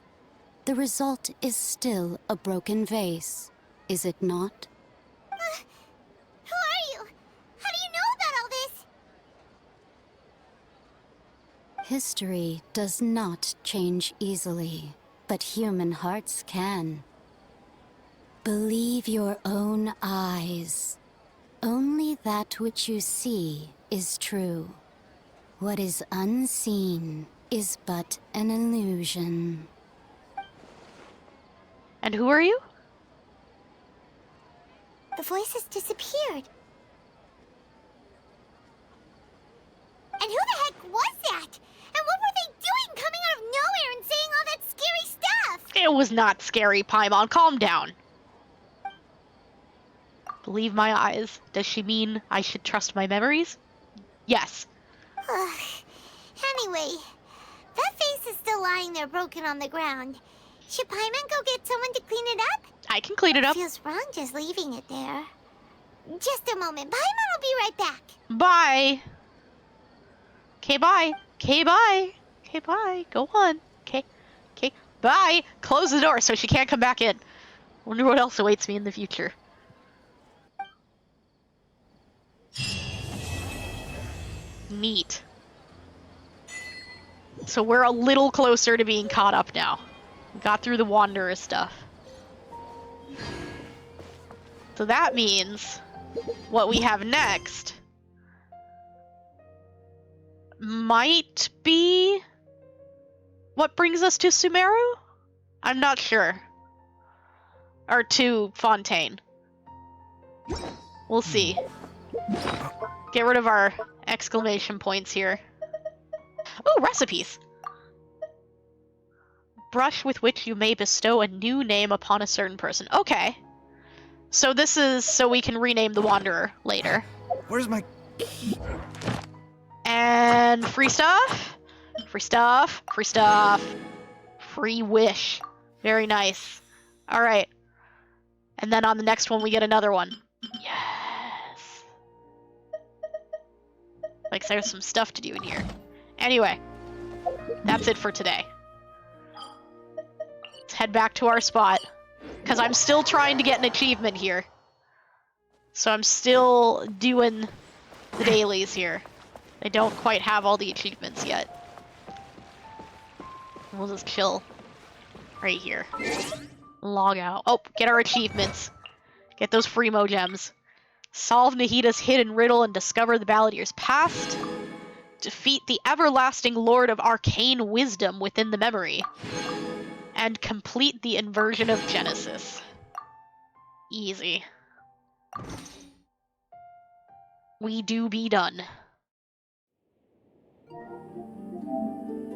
the result is still a broken vase, is it not? Who are you? How do you know about all this? History does not change easily, but human hearts can. Believe your own eyes. Only that which you see is true. What is unseen is but an illusion. And who are you? The voice has disappeared. And who the heck was that? And what were they doing coming out of nowhere and saying all that scary stuff? It was not scary, Paimon. Calm down. Believe my eyes. Does she mean I should trust my memories? Yes. Anyway, that vase is still lying there broken on the ground. Should Paimon go get someone to clean it up? I can clean it up. Feels wrong just leaving it there. Just a moment. Paimon will be right back. Bye. Okay, bye. Okay, bye. Okay, bye. Go on. Okay. Okay, bye. Close the door so she can't come back in. Wonder what else awaits me in the future. Neat. So we're a little closer to being caught up now. Got through the Wanderer stuff. So that means what we have next might be what brings us to Sumeru? I'm not sure. Or to Fontaine. We'll see. Get rid of our exclamation points here. Oh, recipes! Brush with which you may bestow a new name upon a certain person. Okay. So this is so we can rename the Wanderer later. Where's my... And free stuff. Free stuff. Free stuff. Free wish. Very nice. Alright. And then on the next one we get another one. Yes. Like there's some stuff to do in here. Anyway. That's it for today. Let's head back to our spot. Because I'm still trying to get an achievement here. So I'm still doing the dailies here. They don't quite have all the achievements yet. We'll just chill right here. Log out. Oh, get our achievements. Get those Fremo gems. Solve Nahida's hidden riddle and discover the Balladeer's past. Defeat the everlasting Lord of Arcane Wisdom within the memory. And complete the inversion of Genesis. Easy. We do be done.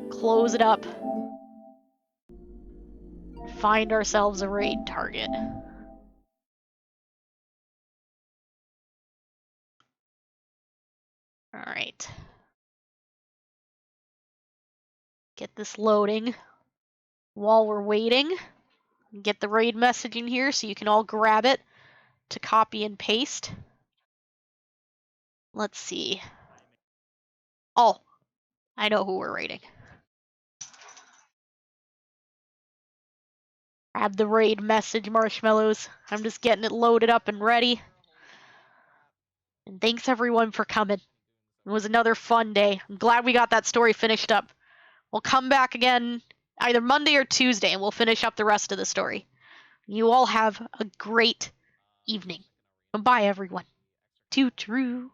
Close it up. Find ourselves a raid target. Alright. Get this loading. While we're waiting, get the raid message in here so you can all grab it to copy and paste. Let's see. Oh, I know who we're raiding. Grab the raid message, marshmallows. I'm just getting it loaded up and ready. And thanks everyone for coming. It was another fun day. I'm glad we got that story finished up. We'll come back again either Monday or Tuesday and we'll finish up the rest of the story. You all have a great evening. Bye everyone. Too true.